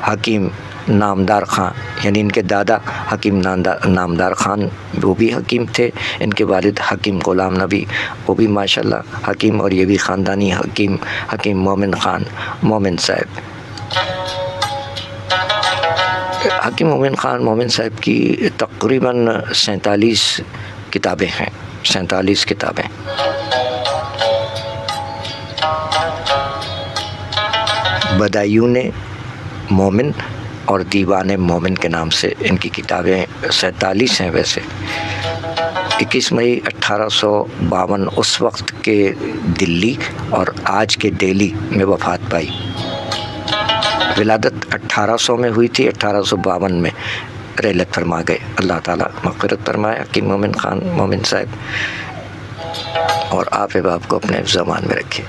حکیم نامدار خان، یعنی ان کے دادا حکیم نامدار خان وہ بھی حکیم تھے، ان کے والد حکیم غلام نبی وہ بھی ماشاءاللہ حکیم، اور یہ بھی خاندانی حکیم حکیم مومن خان مومن صاحب۔ حکیم مومن خان مومن صاحب کی تقریباً 47 کتابیں ہیں، 47 کتابیں۔ بدایون مومن اور دیوان مومن کے نام سے ان کی کتابیں 47 ہیں۔ ویسے 21 مئی 1852 اس وقت کے دلی اور آج کے دہلی میں وفات پائی۔ ولادت 1800 میں ہوئی تھی، 1852 میں رحلت فرما گئے۔ اللہ تعالیٰ مغفرت فرمائے حکیم مومن خان مومن صاحب، اور آپ احباب کو اپنے زمان میں رکھے۔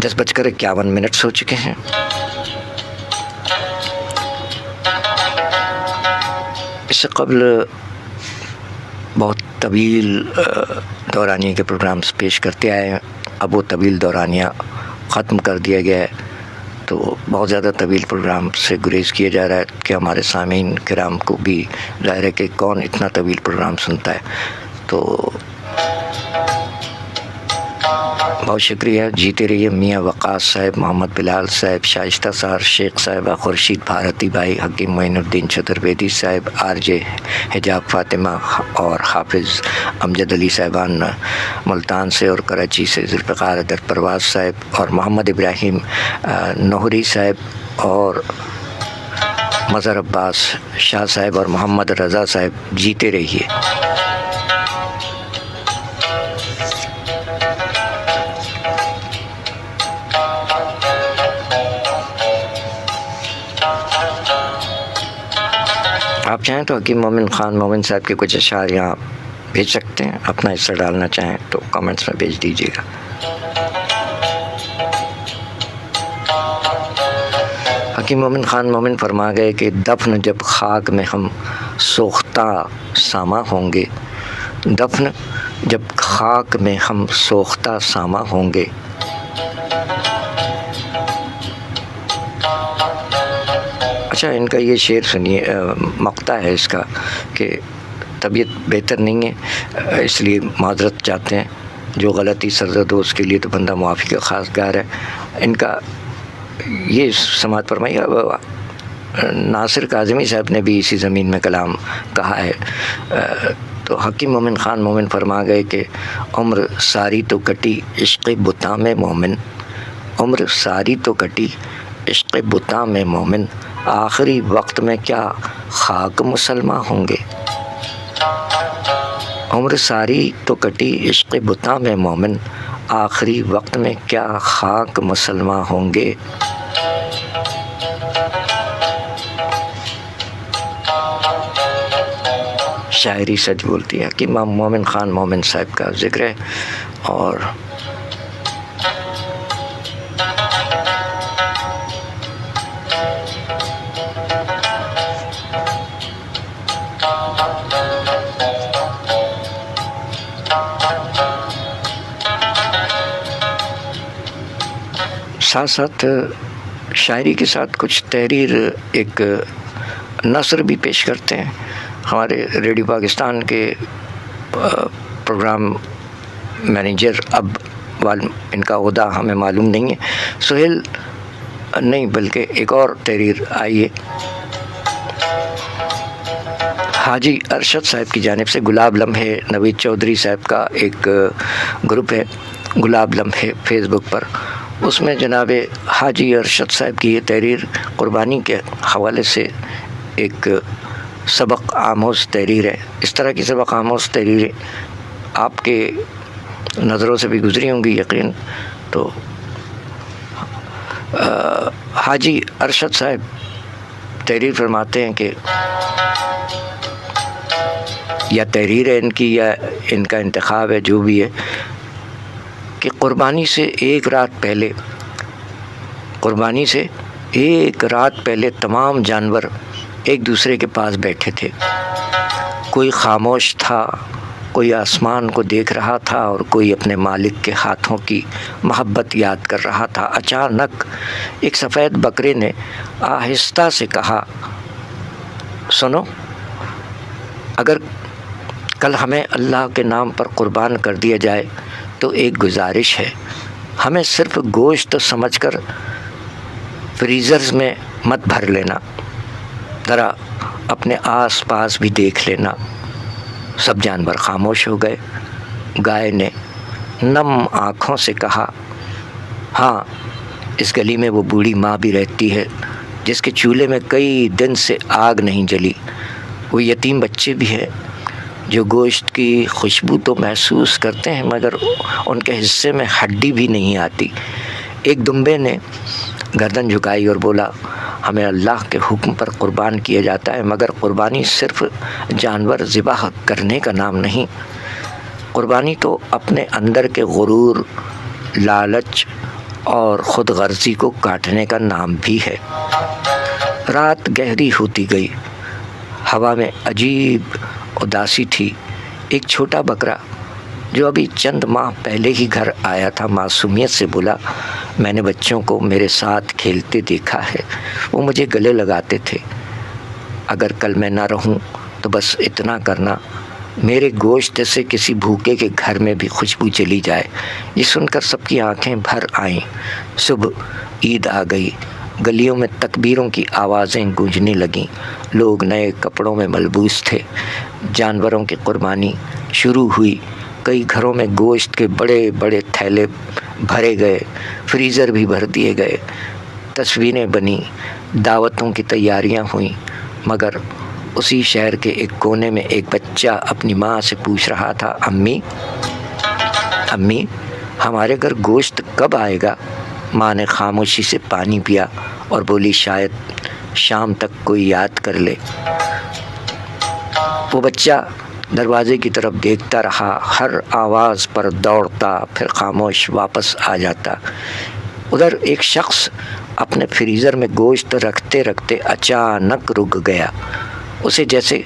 10:51 ہو چکے ہیں۔ اس سے قبل بہت طویل دورانیے کے پروگرامز پیش کرتے آئے ہیں، اب وہ طویل دورانیہ ختم کر دیا گیا ہے، تو بہت زیادہ طویل پروگرام سے گریز کیا جا رہا ہے کہ ہمارے سامعین کرام کو بھی ظاہر ہے کہ کون اتنا طویل پروگرام سنتا ہے۔ تو بہت شکریہ، جیتے رہیے میاں وقاص صاحب، محمد بلال صاحب، شائستہ سار شیخ صاحبہ، خورشید بھارتی بھائی، حکیم معین الدین چترویدی صاحب، RJ حجاب فاطمہ اور حافظ امجد علی صاحبان ملتان سے اور کراچی سے، ذوالفقار در پرواز صاحب اور محمد ابراہیم نوہری صاحب اور مظہر عباس شاہ صاحب اور محمد رضا صاحب، جیتے رہیے۔ آپ چاہیں تو حکیم مومن خان مومن صاحب کے کچھ اشعار یہاں بھیج سکتے ہیں، اپنا حصہ ڈالنا چاہیں تو کمنٹس میں بھیج دیجیے گا۔ حکیم مومن خان مومن فرما گئے کہ دفن جب خاک میں ہم سوختہ ساما ہوں گے، دفن جب خاک میں ہم سوختہ ساما ہوں گے، اچھا ان کا یہ شعر سنیے، مقطع ہے اس کا کہ طبیعت بہتر نہیں ہے اس لیے معذرت چاہتے ہیں، جو غلطی سرزد ہو اس کے لیے تو بندہ معافی کا خاص گار ہے۔ ان کا یہ سماعت فرمائیے۔ ناصر کاظمی صاحب نے بھی اسی زمین میں کلام کہا ہے، تو حکیم مومن خان مومن فرما گئے کہ عمر ساری تو کٹی عشق بتاں میں مومن، عمر ساری تو کٹی عشق بتاں میں مومن، آخری وقت میں کیا خاک مسلمہ ہوں گے، عمر ساری تو کٹی عشق بتاں میں مومن، آخری وقت میں کیا خاک مسلمان ہوں گے. شاعری سچ بولتی ہے کہ امام مومن خان مومن صاحب کا ذکر ہے. اور ساتھ ساتھ شاعری کے ساتھ کچھ تحریر ایک نثر بھی پیش کرتے ہیں. ہمارے ریڈیو پاکستان کے پروگرام مینیجر اب ان کا عہدہ ہمیں معلوم نہیں ہے، سہیل نہیں بلکہ ایک اور تحریر آئی ہے حاجی ارشد صاحب کی جانب سے. گلاب لمحے نوید چودھری صاحب کا ایک گروپ ہے گلاب لمحے فیس بک پر، اس میں جناب حاجی ارشد صاحب کی یہ تحریر قربانی کے حوالے سے ایک سبق آموز تحریر ہے. اس طرح کی سبق آموز تحریریں آپ کے نظروں سے بھی گزری ہوں گی یقین. تو حاجی ارشد صاحب تحریر فرماتے ہیں کہ یا تحریر ہے ان کی یا ان کا انتخاب ہے جو بھی ہے، کہ قربانی سے ایک رات پہلے تمام جانور ایک دوسرے کے پاس بیٹھے تھے. کوئی خاموش تھا، کوئی آسمان کو دیکھ رہا تھا اور کوئی اپنے مالک کے ہاتھوں کی محبت یاد کر رہا تھا. اچانک ایک سفید بکرے نے آہستہ سے کہا، سنو، اگر کل ہمیں اللہ کے نام پر قربان کر دیا جائے تو ایک گزارش ہے، ہمیں صرف گوشت سمجھ کر فریزرز میں مت بھر لینا، ذرا اپنے آس پاس بھی دیکھ لینا. سب جانور خاموش ہو گئے. گائے نے نم آنکھوں سے کہا، ہاں، اس گلی میں وہ بوڑھی ماں بھی رہتی ہے جس کے چولہے میں کئی دن سے آگ نہیں جلی. وہ یتیم بچے بھی ہیں جو گوشت کی خوشبو تو محسوس کرتے ہیں مگر ان کے حصے میں ہڈی بھی نہیں آتی. ایک دمبے نے گردن جھکائی اور بولا، ہمیں اللہ کے حکم پر قربان کیا جاتا ہے، مگر قربانی صرف جانور ذبح کرنے کا نام نہیں. قربانی تو اپنے اندر کے غرور، لالچ اور خود غرضی کو کاٹنے کا نام بھی ہے. رات گہری ہوتی گئی. ہوا میں عجیب اداسی تھی. ایک چھوٹا بکرا جو ابھی چند ماہ پہلے ہی گھر آیا تھا معصومیت سے بولا، میں نے بچوں کو میرے ساتھ کھیلتے دیکھا ہے، وہ مجھے گلے لگاتے تھے. اگر کل میں نہ رہوں تو بس اتنا کرنا، میرے گوشت سے کسی بھوکے کے گھر میں بھی خوشبو چلی جائے. یہ سن کر سب کی آنکھیں بھر آئیں. صبح عید آ گئی. گلیوں میں تکبیروں کی آوازیں گونجنے لگیں. لوگ نئے کپڑوں میں ملبوس تھے. جانوروں کی قربانی شروع ہوئی. کئی گھروں میں گوشت کے بڑے بڑے تھیلے بھرے گئے، فریزر بھی بھر دیے گئے. تصویریں بنی، دعوتوں کی تیاریاں ہوئیں. مگر اسی شہر کے ایک کونے میں ایک بچہ اپنی ماں سے پوچھ رہا تھا، امی ہمارے گھر گوشت کب آئے گا؟ ماں نے خاموشی سے پانی پیا اور بولی، شاید شام تک کوئی یاد کر لے. وہ بچہ دروازے کی طرف دیکھتا رہا، ہر آواز پر دوڑتا، پھر خاموش واپس آ جاتا. ادھر ایک شخص اپنے فریزر میں گوشت رکھتے رکھتے اچانک رک گیا. اسے جیسے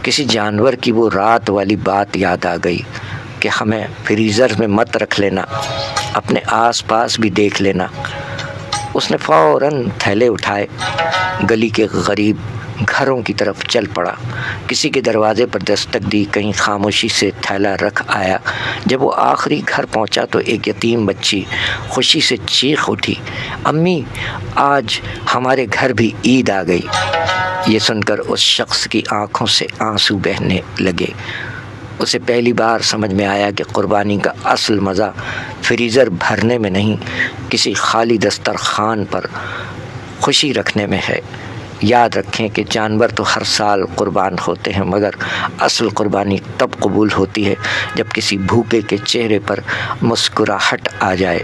کسی جانور کی وہ رات والی بات یاد آ گئی کہ ہمیں فریزر میں مت رکھ لینا، اپنے آس پاس بھی دیکھ لینا. اس نے فوراً تھیلے اٹھائے، گلی کے غریب گھروں کی طرف چل پڑا. کسی کے دروازے پر دستک دی، کہیں خاموشی سے تھیلا رکھ آیا. جب وہ آخری گھر پہنچا تو ایک یتیم بچی خوشی سے چیخ اٹھی، امی آج ہمارے گھر بھی عید آ گئی. یہ سن کر اس شخص کی آنکھوں سے آنسو بہنے لگے. اسے پہلی بار سمجھ میں آیا کہ قربانی کا اصل مزہ فریزر بھرنے میں نہیں، کسی خالی دسترخوان پر خوشی رکھنے میں ہے. یاد رکھیں کہ جانور تو ہر سال قربان ہوتے ہیں، مگر اصل قربانی تب قبول ہوتی ہے جب کسی بھوکے کے چہرے پر مسکراہٹ آ جائے۔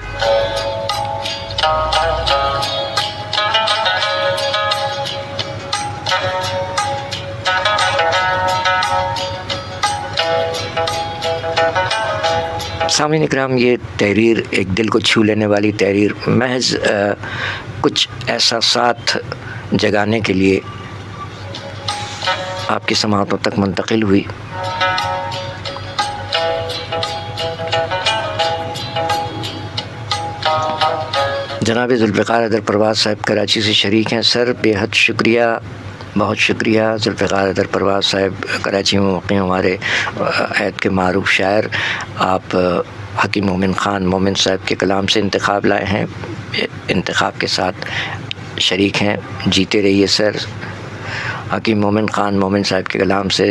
سامعین اکرام، یہ تحریر ایک دل کو چھو لینے والی تحریر محض کچھ احساسات جگانے کے لیے آپ کی سماعتوں تک منتقل ہوئی۔ جناب ذوالفقار حیدر پرواز صاحب کراچی سے شریک ہیں۔ سر بے حد شکریہ، بہت شکریہ ذوالفقار حیدر پرواز صاحب، کراچی میں مقیم ہمارے عہد کے معروف شاعر۔ آپ حکیم مومن خان مومن صاحب کے کلام سے انتخاب لائے ہیں، انتخاب کے ساتھ شریک ہیں، جیتے رہیے سر۔ حکیم مومن خان مومن صاحب کے کلام سے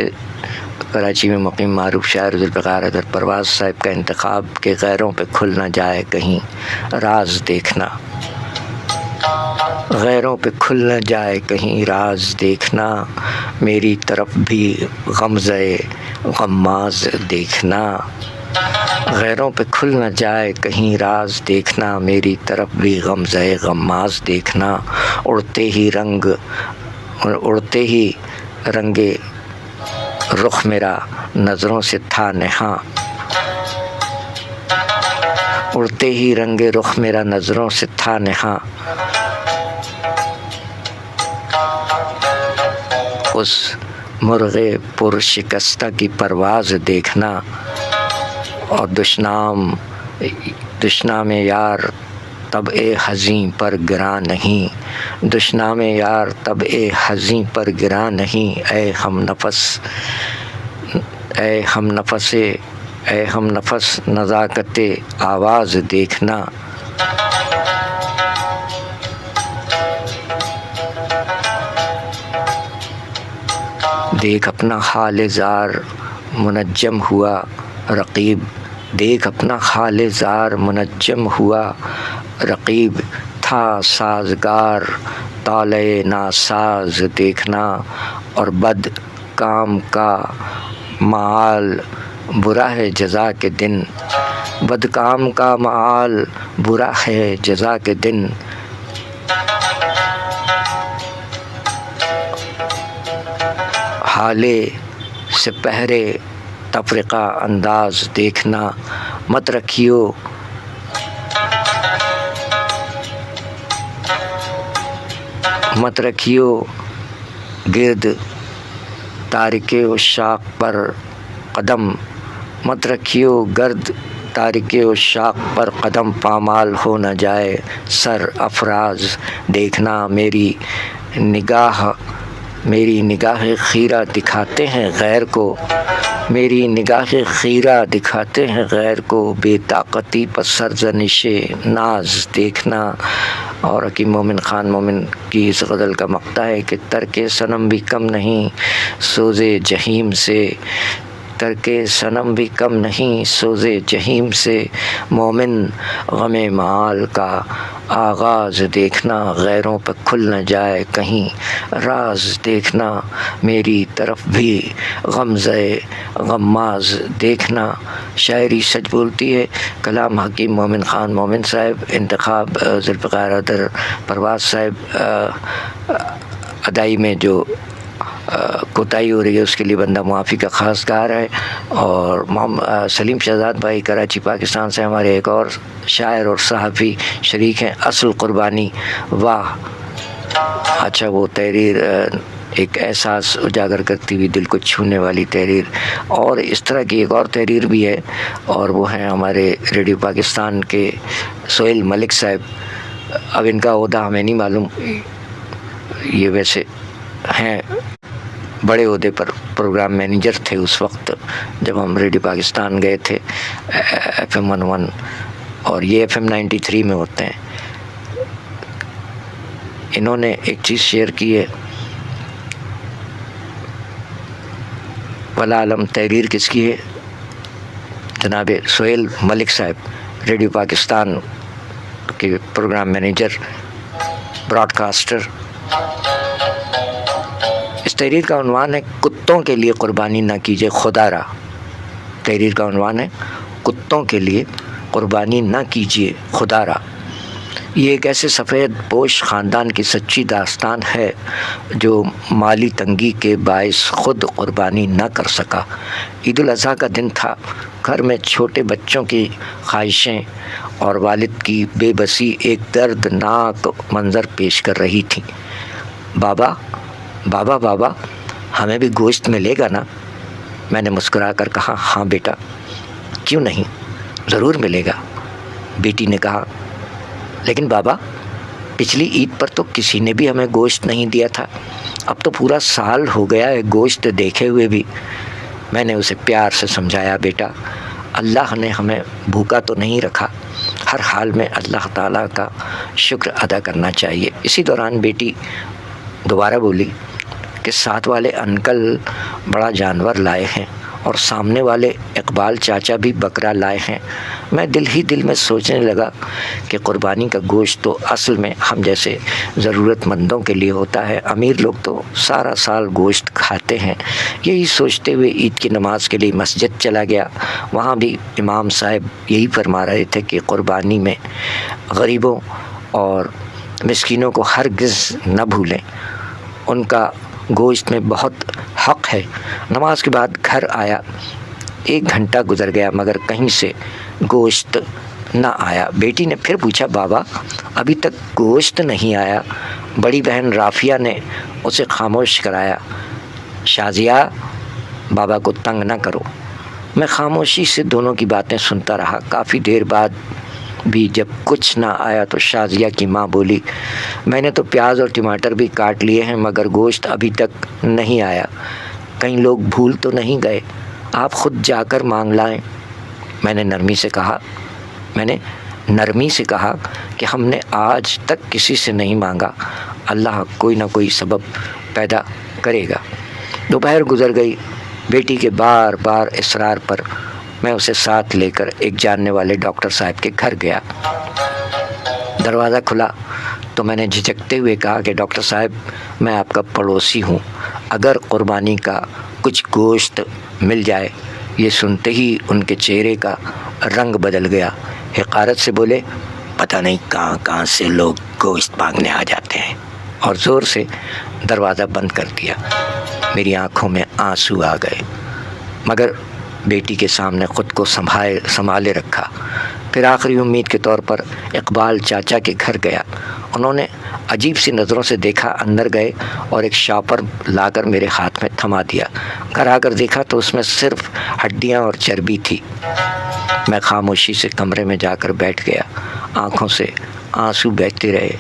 کراچی میں مقیم معروف شاعر ذوالفقار حیدر پرواز صاحب کا انتخاب کہ غیروں پہ کھل نہ جائے کہیں راز دیکھنا، غیروں پہ کھل نہ جائے کہیں راز دیکھنا، میری طرف بھی غمزے غماز دیکھنا، غیروں پہ کھل نہ جائے کہیں راز دیکھنا، میری طرف بھی غمزے غماز دیکھنا، اڑتے ہی رنگے رخ میرا نظروں سے تھا نہاں، اڑتے ہی رنگے رخ میرا نظروں سے تھا نہاں، اس مرغ پر شکستہ کی پرواز دیکھنا، اور دشنام یار طبع حزیں پر گراں نہیں، دشنام یار طبع حزیں پر گراں نہیں، اے ہم نفس نزاکت آواز دیکھنا، دیکھ اپنا حال زار منجم ہوا رقیب، دیکھ اپنا حال زار منجم ہوا رقیب، تھا سازگار طالع ناساز دیکھنا، اور بد کام کا معال برا ہے جزا کے دن، بد کام کا معال برا ہے جزا کے دن، حالے سے پہرے تفرقہ انداز دیکھنا، مت رکھیو گرد تارک عشاق پر قدم، مت رکھیو گرد تارک عشاق پر قدم، پامال ہو نہ جائے سر افراز دیکھنا، میری نگاہ خیرہ دکھاتے ہیں غیر کو، میری نگاہ خیرہ دکھاتے ہیں غیر کو، بے طاقتی پر سرزنش ناز دیکھنا۔ اور حکیم مومن خان مومن کی اس غزل کا مقطع ہے کہ ترک صنم بھی کم نہیں سوز جہیم سے، ترک صنم بھی کم نہیں سوز جہیم سے، مومن غم معال کا آغاز دیکھنا، غیروں پہ کھل نہ جائے کہیں راز دیکھنا، میری طرف بھی غمزے غماز دیکھنا۔ شاعری سچ بولتی ہے، کلام حکیم مومن خان مومن صاحب، انتخاب ذوالفقار حیدر پرواز صاحب۔ ادائی میں جو کوتاہی ہو رہی ہے اس کے لیے بندہ معافی کا خاص کار ہے۔ اور سلیم شہزاد بھائی کراچی پاکستان سے ہمارے ایک اور شاعر اور صحافی شریک ہیں، اصل قربانی واہ۔ اچھا، وہ تحریر ایک احساس اجاگر کرتی ہوئی دل کو چھونے والی تحریر۔ اور اس طرح کی ایک اور تحریر بھی ہے، اور وہ ہیں ہمارے ریڈیو پاکستان کے سہیل ملک صاحب۔ اب ان کا عہدہ ہمیں نہیں معلوم، یہ ویسے ہیں بڑے عہدے پر، پروگرام مینیجر تھے اس وقت جب ہم ریڈیو پاکستان گئے تھے FM 11، اور یہ FM 93 میں ہوتے ہیں۔ انہوں نے ایک چیز شیئر کی ہے، ولا عالم تحریر کس کی ہے؟ جناب سہیل ملک صاحب، ریڈیو پاکستان کے پروگرام مینیجر، براڈ کاسٹر۔ تحریر کا عنوان ہے کتوں کے لیے قربانی نہ کیجیے خدا را۔ تحریر کا عنوان ہے کتوں کے لیے قربانی نہ کیجیے خدا را۔ یہ ایک ایسے سفید پوش خاندان کی سچی داستان ہے جو مالی تنگی کے باعث خود قربانی نہ کر سکا۔ عید الاضحیٰ کا دن تھا، گھر میں چھوٹے بچوں کی خواہشیں اور والد کی بے بسی ایک دردناک منظر پیش کر رہی تھیں۔ بابا بابا بابا ہمیں بھی گوشت ملے گا نا؟ میں نے مسکرا کر کہا ہاں بیٹا، کیوں نہیں، ضرور ملے گا۔ بیٹی نے کہا لیکن بابا پچھلی عید پر تو کسی نے بھی ہمیں گوشت نہیں دیا تھا، اب تو پورا سال ہو گیا ہے گوشت دیکھے ہوئے بھی۔ میں نے اسے پیار سے سمجھایا بیٹا اللہ نے ہمیں بھوکا تو نہیں رکھا، ہر حال میں اللہ تعالیٰ کا شکر ادا کرنا چاہیے۔ اسی دوران بیٹی دوبارہ بولی کہ ساتھ والے انکل بڑا جانور لائے ہیں اور سامنے والے اقبال چاچا بھی بکرا لائے ہیں۔ میں دل ہی دل میں سوچنے لگا کہ قربانی کا گوشت تو اصل میں ہم جیسے ضرورت مندوں کے لیے ہوتا ہے، امیر لوگ تو سارا سال گوشت کھاتے ہیں۔ یہی سوچتے ہوئے عید کی نماز کے لیے مسجد چلا گیا۔ وہاں بھی امام صاحب یہی فرما رہے تھے کہ قربانی میں غریبوں اور مسکینوں کو ہرگز نہ بھولیں، ان کا گوشت میں بہت حق ہے۔ نماز کے بعد گھر آیا، 1 گھنٹہ گزر گیا مگر کہیں سے گوشت نہ آیا۔ بیٹی نے پھر پوچھا بابا ابھی تک گوشت نہیں آیا؟ بڑی بہن رافیہ نے اسے خاموش کرایا، شازیہ بابا کو تنگ نہ کرو۔ میں خاموشی سے دونوں کی باتیں سنتا رہا۔ کافی دیر بعد بھی جب کچھ نہ آیا تو شازیہ کی ماں بولی میں نے تو پیاز اور ٹماٹر بھی کاٹ لیے ہیں مگر گوشت ابھی تک نہیں آیا، کئی لوگ بھول تو نہیں گئے، آپ خود جا کر مانگ لائیں۔ میں نے نرمی سے کہا کہ ہم نے آج تک کسی سے نہیں مانگا، اللہ کوئی نہ کوئی سبب پیدا کرے گا۔ دوپہر گزر گئی۔ بیٹی کے بار بار اصرار پر میں اسے ساتھ لے کر ایک جاننے والے ڈاکٹر صاحب کے گھر گیا۔ دروازہ کھلا تو میں نے جھجکتے ہوئے کہا کہ ڈاکٹر صاحب میں آپ کا پڑوسی ہوں، اگر قربانی کا کچھ گوشت مل جائے۔ یہ سنتے ہی ان کے چہرے کا رنگ بدل گیا، حقارت سے بولے پتہ نہیں کہاں کہاں سے لوگ گوشت مانگنے آ جاتے ہیں، اور زور سے دروازہ بند کر دیا۔ میری آنکھوں میں آنسو آ گئے مگر بیٹی کے سامنے خود کو سنبھالے رکھا۔ پھر آخری امید کے طور پر اقبال چاچا کے گھر گیا۔ انہوں نے عجیب سی نظروں سے دیکھا، اندر گئے اور ایک شاپر لا کر میرے ہاتھ میں تھما دیا۔ گھر آ کر دیکھا تو اس میں صرف ہڈیاں اور چربی تھی۔ میں خاموشی سے کمرے میں جا کر بیٹھ گیا، آنکھوں سے آنسو بہتے رہے۔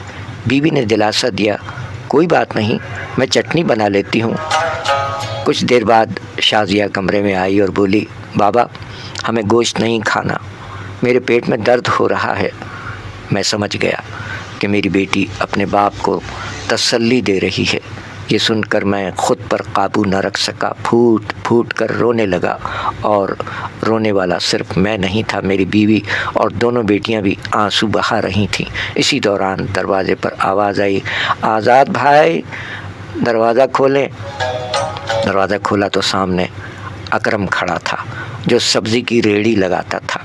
بیوی نے دلاسا دیا کوئی بات نہیں، میں چٹنی بنا لیتی ہوں۔ کچھ دیر بعد شازیہ کمرے میں آئی اور بولی بابا ہمیں گوشت نہیں کھانا، میرے پیٹ میں درد ہو رہا ہے۔ میں سمجھ گیا کہ میری بیٹی اپنے باپ کو تسلی دے رہی ہے۔ یہ سن کر میں خود پر قابو نہ رکھ سکا، پھوٹ پھوٹ کر رونے لگا، اور رونے والا صرف میں نہیں تھا، میری بیوی اور دونوں بیٹیاں بھی آنسو بہا رہی تھیں۔ اسی دوران دروازے پر آواز آئی آزاد بھائی دروازہ کھولیں۔ دروازہ کھولا تو سامنے اکرم کھڑا تھا جو سبزی کی ریڑھی لگاتا تھا۔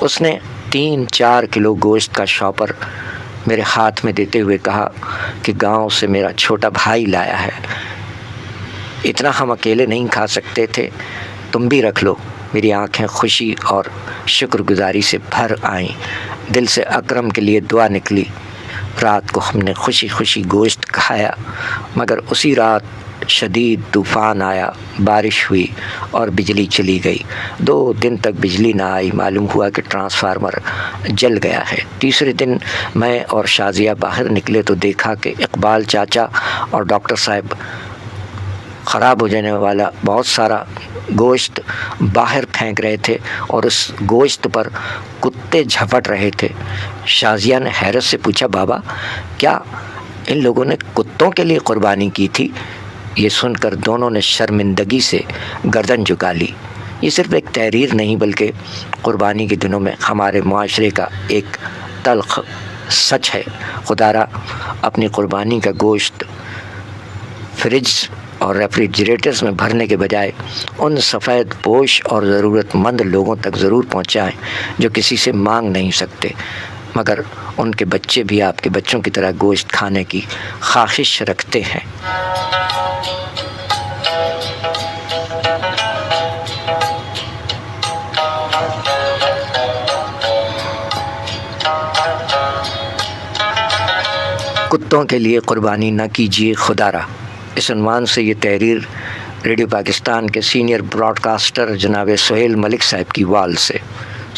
اس نے 3-4 کلو گوشت کا شاپر میرے ہاتھ میں دیتے ہوئے کہا کہ گاؤں سے میرا چھوٹا بھائی لایا ہے، اتنا ہم اکیلے نہیں کھا سکتے تھے، تم بھی رکھ لو۔ میری آنکھیں خوشی اور شکر گزاری سے بھر آئیں، دل سے اکرم کے لیے دعا نکلی۔ رات کو ہم نے خوشی خوشی گوشت کھایا مگر اسی رات شدید طوفان آیا، بارش ہوئی اور بجلی چلی گئی۔ 2 دن تک بجلی نہ آئی، معلوم ہوا کہ ٹرانسفارمر جل گیا ہے۔ تیسرے دن میں اور شازیہ باہر نکلے تو دیکھا کہ اقبال چاچا اور ڈاکٹر صاحب خراب ہو جانے والا بہت سارا گوشت باہر پھینک رہے تھے اور اس گوشت پر کتے جھپٹ رہے تھے۔ شازیہ نے حیرت سے پوچھا بابا کیا ان لوگوں نے کتوں کے لیے قربانی کی تھی؟ یہ سن کر دونوں نے شرمندگی سے گردن جھکا لی۔ یہ صرف ایک تحریر نہیں بلکہ قربانی کے دنوں میں ہمارے معاشرے کا ایک تلخ سچ ہے۔ خدا را اپنی قربانی کا گوشت فریج اور ریفریجریٹرز میں بھرنے کے بجائے ان سفید پوش اور ضرورت مند لوگوں تک ضرور پہنچائیں جو کسی سے مانگ نہیں سکتے، مگر ان کے بچے بھی آپ کے بچوں کی طرح گوشت کھانے کی خواہش رکھتے ہیں۔ کتوں کے لیے قربانی نہ کیجیے خدا را، اس عنوان سے یہ تحریر ریڈیو پاکستان کے سینئر براڈ کاسٹر جناب سہیل ملک صاحب کی وال سے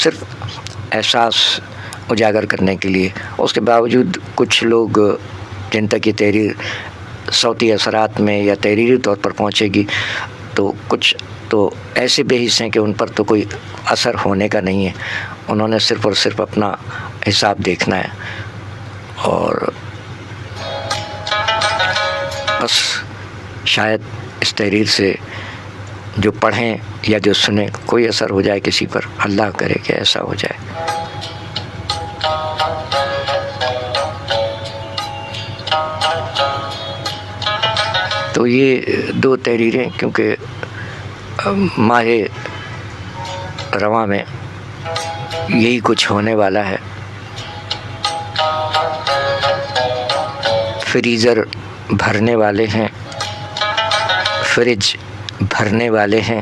صرف احساس اجاگر کرنے کے لیے، اس کے باوجود کچھ لوگ جن تک یہ تحریر صوتی اثرات میں یا تحریری طور پر پہنچے گی تو کچھ تو ایسے بے حس ہیں کہ ان پر تو کوئی اثر ہونے کا نہیں ہے، انہوں نے صرف اور صرف اپنا حساب دیکھنا ہے، اور بس شاید اس تحریر سے جو پڑھیں یا جو سنیں کوئی اثر ہو جائے کسی پر، اللہ کرے کہ ایسا ہو جائے۔ تو یہ دو تحریریں کیونکہ ماہ رواں میں یہی کچھ ہونے والا ہے، فریزر بھرنے والے ہیں، فریج بھرنے والے ہیں،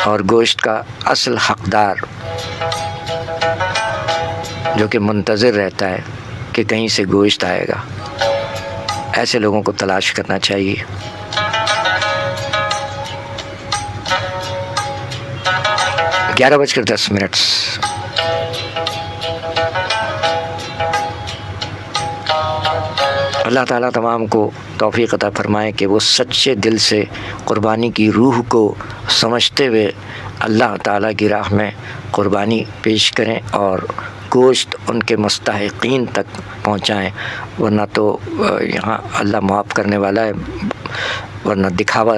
اور گوشت کا اصل حقدار جو کہ منتظر رہتا ہے کہ کہیں سے گوشت آئے گا، ایسے لوگوں کو تلاش کرنا چاہیے۔ 11:10۔ اللہ تعالیٰ تمام کو توفیق عطا فرمائے کہ وہ سچے دل سے قربانی کی روح کو سمجھتے ہوئے اللہ تعالیٰ کی راہ میں قربانی پیش کریں اور گوشت ان کے مستحقین تک پہنچائیں، ورنہ تو یہاں اللہ معاف کرنے والا ہے، ورنہ دکھاوا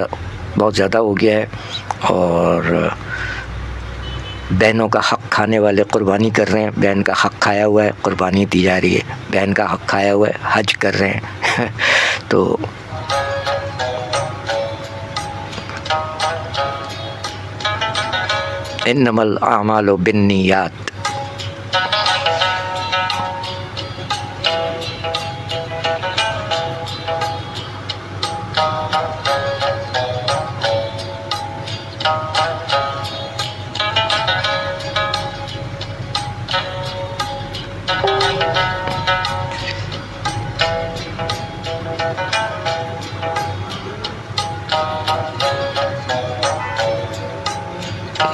بہت زیادہ ہو گیا ہے، اور بہنوں کا حق کھانے والے قربانی کر رہے ہیں، بہن کا حق کھایا ہوا ہے قربانی دی جا رہی ہے، بہن کا حق کھایا ہوا ہے حج کر رہے ہیں تو انما الاعمال بالنیات۔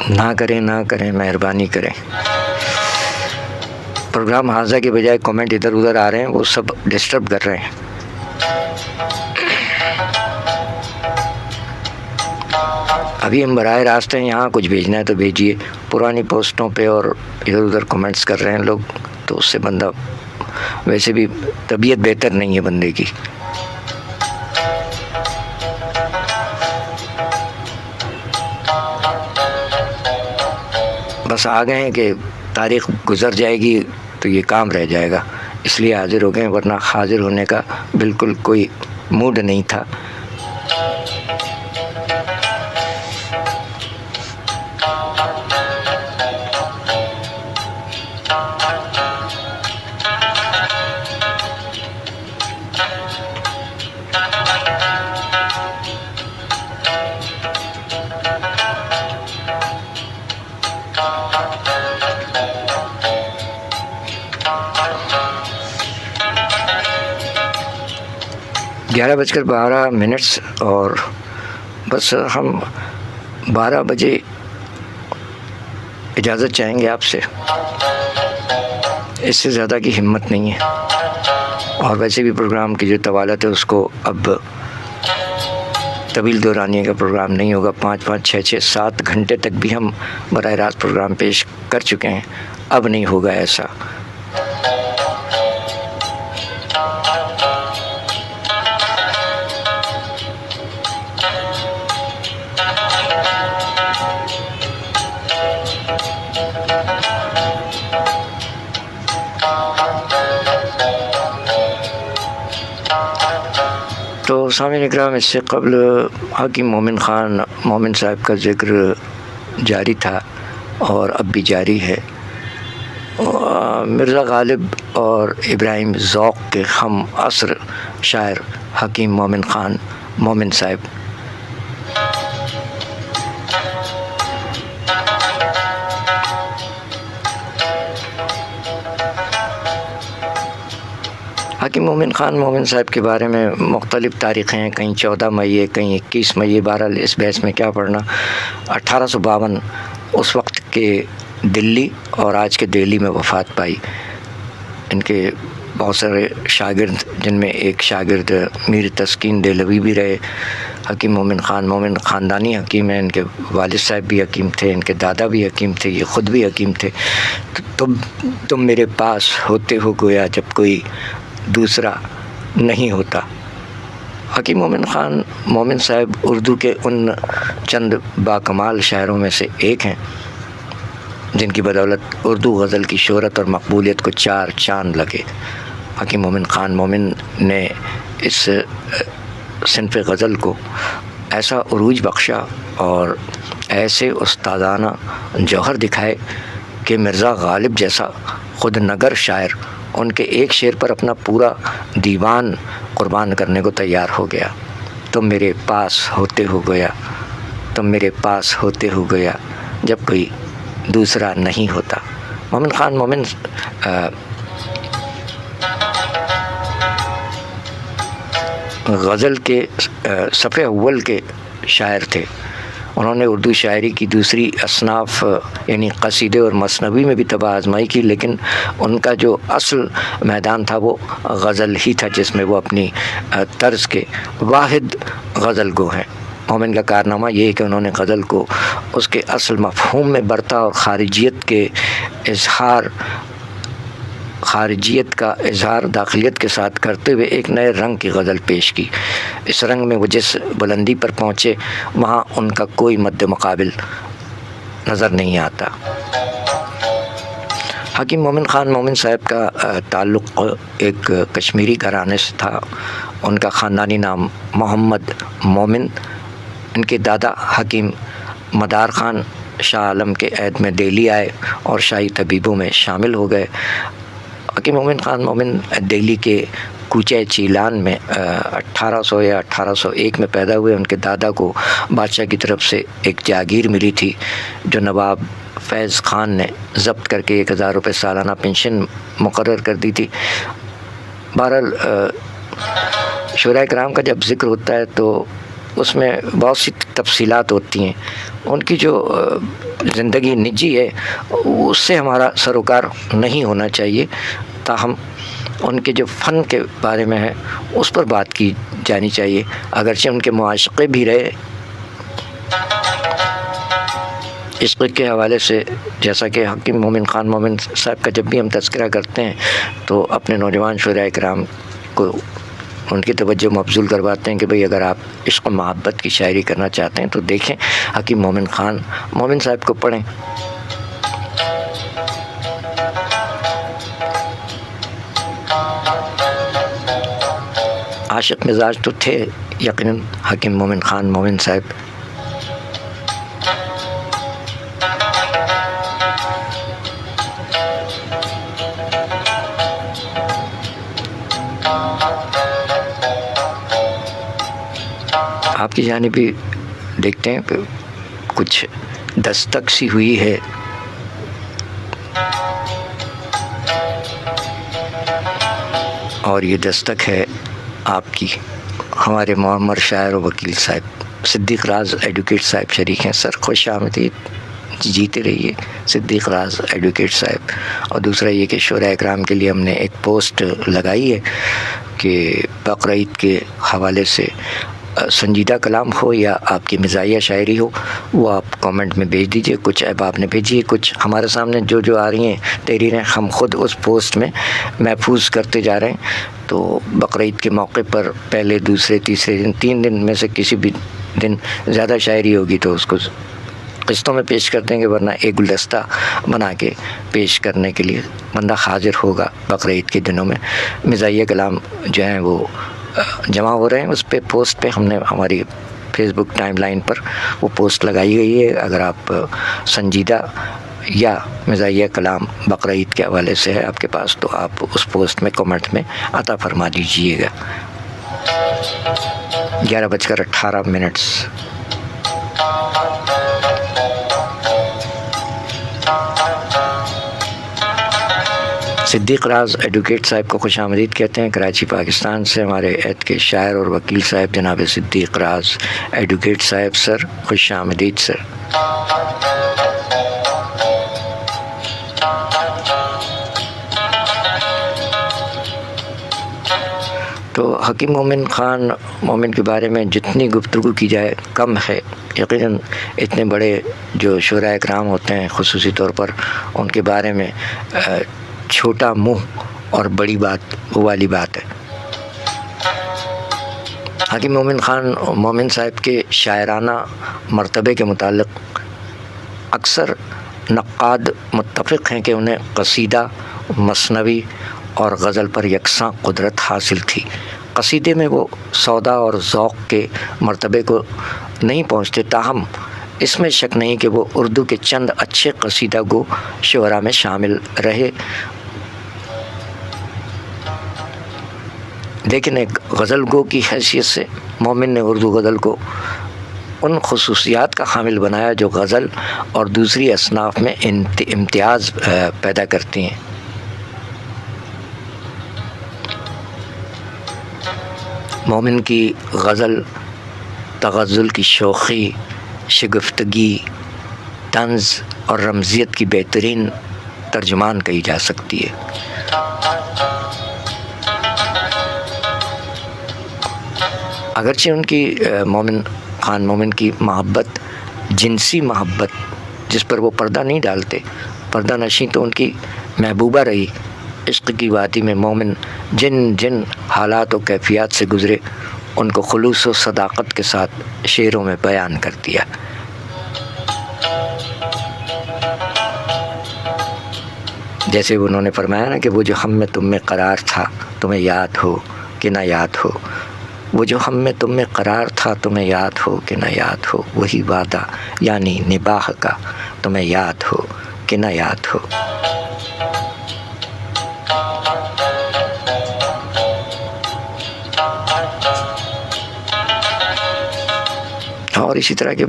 نہ کریں مہربانی کریں۔ پروگرام حاضہ کے بجائے کمنٹ ادھر ادھر آ رہے ہیں، وہ سب ڈسٹرب کر رہے ہیں۔ ابھی ہم براہ راست ہیں، یہاں کچھ بھیجنا ہے تو بھیجیے، پرانی پوسٹوں پہ اور ادھر ادھر کمنٹس کر رہے ہیں لوگ، تو اس سے بندہ ویسے بھی طبیعت بہتر نہیں ہے بندے کی۔ بس آ گئے ہیں کہ تاریخ گزر جائے گی تو یہ کام رہ جائے گا، اس لیے حاضر ہو گئے، ورنہ حاضر ہونے کا بالکل کوئی موڈ نہیں تھا۔ گیارہ بج کر 12 اور بس ہم 12 بجے اجازت چاہیں گے آپ سے، اس سے زیادہ کی ہمت نہیں ہے، اور ویسے بھی پروگرام کی جو طوالت ہے اس کو اب طویل دورانیے کا پروگرام نہیں ہوگا، 5 6 7 گھنٹے تک بھی ہم براہ راست پروگرام پیش کر چکے ہیں، اب نہیں ہوگا ایسا۔ تو سامعین اکرام، اس سے قبل حکیم مومن خان مومن صاحب کا ذکر جاری تھا اور اب بھی جاری ہے۔ مرزا غالب اور ابراہیم ذوق کے ہم عصر شاعر حکیم مومن خان مومن صاحب۔ حکیم مومن خان مومن صاحب کے بارے میں مختلف تاریخیں ہیں، کہیں 14 مئی، کہیں 21 مئی، بہرحال اس بحث میں کیا پڑھنا۔ 1852 اس وقت کے دلی اور آج کے دہلی میں وفات پائی۔ ان کے بہت سارے شاگرد، جن میں ایک شاگرد میر تسکین دہلوی بھی رہے۔ حکیم مومن خان مومن خاندانی حکیم ہیں، ان کے والد صاحب بھی حکیم تھے، ان کے دادا بھی حکیم تھے، یہ خود بھی حکیم تھے۔ تم میرے پاس ہوتے ہو گویا جب کوئی دوسرا نہیں ہوتا۔ حکیم مومن خان مومن صاحب اردو کے ان چند باکمال شاعروں میں سے ایک ہیں جن کی بدولت اردو غزل کی شہرت اور مقبولیت کو 4 چاند لگے۔ حکیم مومن خان مومن نے اس صنف غزل کو ایسا عروج بخشا اور ایسے استادانہ جوہر دکھائے کہ مرزا غالب جیسا خود نگر شاعر ان کے ایک شعر پر اپنا پورا دیوان قربان کرنے کو تیار ہو گیا۔ تم میرے پاس ہوتے ہو گیا، تم میرے پاس ہوتے ہو گیا جب کوئی دوسرا نہیں ہوتا۔ مومن خان مومن غزل کے صفحے اول کے شاعر تھے۔ انہوں نے اردو شاعری کی دوسری اصناف یعنی قصیدے اور مثنوی میں بھی طبع آزمائی کی، لیکن ان کا جو اصل میدان تھا وہ غزل ہی تھا، جس میں وہ اپنی طرز کے واحد غزل گو ہیں۔ مومن کا کارنامہ یہ ہے کہ انہوں نے غزل کو اس کے اصل مفہوم میں برتا اور خارجیت کا اظہار داخلیت کے ساتھ کرتے ہوئے ایک نئے رنگ کی غزل پیش کی۔ اس رنگ میں وہ جس بلندی پر پہنچے وہاں ان کا کوئی مد مقابل نظر نہیں آتا۔ حکیم مومن خان مومن صاحب کا تعلق ایک کشمیری گھرانے سے تھا۔ ان کا خاندانی نام محمد مومن۔ ان کے دادا حکیم مدار خان شاہ عالم کے عہد میں دہلی آئے اور شاہی طبیبوں میں شامل ہو گئے۔ حکیم مومن خان مومن دہلی کے کوچہ چیلان میں 1800 یا 1801 میں پیدا ہوئے۔ ان کے دادا کو بادشاہ کی طرف سے ایک جاگیر ملی تھی جو نواب فیض خان نے ضبط کر کے 1000 روپے سالانہ پنشن مقرر کر دی تھی۔ بہرحال شعراء کرام کا جب ذکر ہوتا ہے تو اس میں بہت سی تفصیلات ہوتی ہیں۔ ان کی جو زندگی نجی ہے اس سے ہمارا سروکار نہیں ہونا چاہیے، تاہم ان کے جو فن کے بارے میں ہے اس پر بات کی جانی چاہیے، اگرچہ ان کے معاشقے بھی رہے۔ عشق کے حوالے سے جیسا کہ حکیم مومن خان مومن صاحب کا جب بھی ہم تذکرہ کرتے ہیں تو اپنے نوجوان شعراء کرام کو ان کی توجہ مبذول کرواتے ہیں کہ بھئی اگر آپ عشق و محبت کی شاعری کرنا چاہتے ہیں تو دیکھیں حکیم مومن خان مومن صاحب کو پڑھیں۔ عاشق مزاج تو تھے یقیناً حکیم مومن خان مومن صاحب۔ آپ کی جانب بھی دیکھتے ہیں کچھ دستک سی ہوئی ہے، اور یہ دستک ہے آپ کی ہمارے معمر شاعر و وکیل صاحب صدیق راز ایڈوکیٹ صاحب شریک ہیں۔ سر خوش آمدید، جیتے رہیے صدیق راز ایڈوکیٹ صاحب۔ اور دوسرا یہ کہ شعراء اکرام کے لیے ہم نے ایک پوسٹ لگائی ہے کہ بقرعید کے حوالے سے سنجیدہ کلام ہو یا آپ کی مزاحیہ شاعری ہو وہ آپ کامنٹ میں بھیج دیجئے۔ کچھ احباب نے بھیجی ہے، کچھ ہمارے سامنے جو آ رہی ہیں تحریریں ہم خود اس پوسٹ میں محفوظ کرتے جا رہے ہیں۔ تو بقرعید کے موقع پر پہلے دوسرے تیسرے دن 3 دن میں سے کسی بھی دن زیادہ شاعری ہوگی تو اس کو قسطوں میں پیش کر دیں گے، ورنہ ایک گلدستہ بنا کے پیش کرنے کے لیے بندہ حاضر ہوگا بقرعید کے دنوں میں۔ مزاحیہ کلام جو ہیں وہ جمع ہو رہے ہیں، اس پہ پوسٹ پہ ہم نے ہماری فیس بک ٹائم لائن پر وہ پوسٹ لگائی گئی ہے. اگر آپ سنجیدہ یا مزاحیہ کلام بقرہ عید کے حوالے سے ہے آپ کے پاس تو آپ اس پوسٹ میں کمنٹ میں عطا فرما دیجیے گا. 11:18. صدیق راز ایڈوکیٹ صاحب کو خوش آمدید کہتے ہیں. کراچی پاکستان سے ہمارے عہد کے شاعر اور وکیل صاحب جناب صدیق راز ایڈوکیٹ صاحب سر، خوش آمدید سر. تو حکیم مومن خان مومن کے بارے میں جتنی گفتگو کی جائے کم ہے. یقیناً اتنے بڑے جو شعراء اکرام ہوتے ہیں خصوصی طور پر ان کے بارے میں چھوٹا منہ اور بڑی بات والی بات ہے. حکیم مومن خان مومن صاحب کے شاعرانہ مرتبے کے متعلق اکثر نقاد متفق ہیں کہ انہیں قصیدہ، مثنوی اور غزل پر یکساں قدرت حاصل تھی. قصیدے میں وہ سودا اور ذوق کے مرتبے کو نہیں پہنچتے، تاہم اس میں شک نہیں کہ وہ اردو کے چند اچھے قصیدہ گو شعراء میں شامل رہے. لیکن ایک غزل گو کی حیثیت سے مومن نے اردو غزل کو ان خصوصیات کا حامل بنایا جو غزل اور دوسری اصناف میں امتیاز پیدا کرتی ہیں. مومن کی غزل تغزل کی شوخی، شگفتگی، طنز اور رمزیت کی بہترین ترجمان کہی جا سکتی ہے. اگرچہ ان کی مومن خان مومن کی محبت جنسی محبت جس پر وہ پردہ نہیں ڈالتے، پردہ نشیں تو ان کی محبوبہ رہی. عشق کی وادی میں مومن جن جن حالات و کیفیات سے گزرے ان کو خلوص و صداقت کے ساتھ شعروں میں بیان کر دیا. جیسے انہوں نے فرمایا نا کہ وہ جو ہم میں تم میں قرار تھا تمہیں یاد ہو کہ نہ یاد ہو، وہ جو ہم میں تم میں قرار تھا تمہیں یاد ہو کہ نہ یاد ہو، وہی وعدہ یعنی نباہ کا تمہیں یاد ہو کہ نہ یاد ہو. اور اسی طرح کے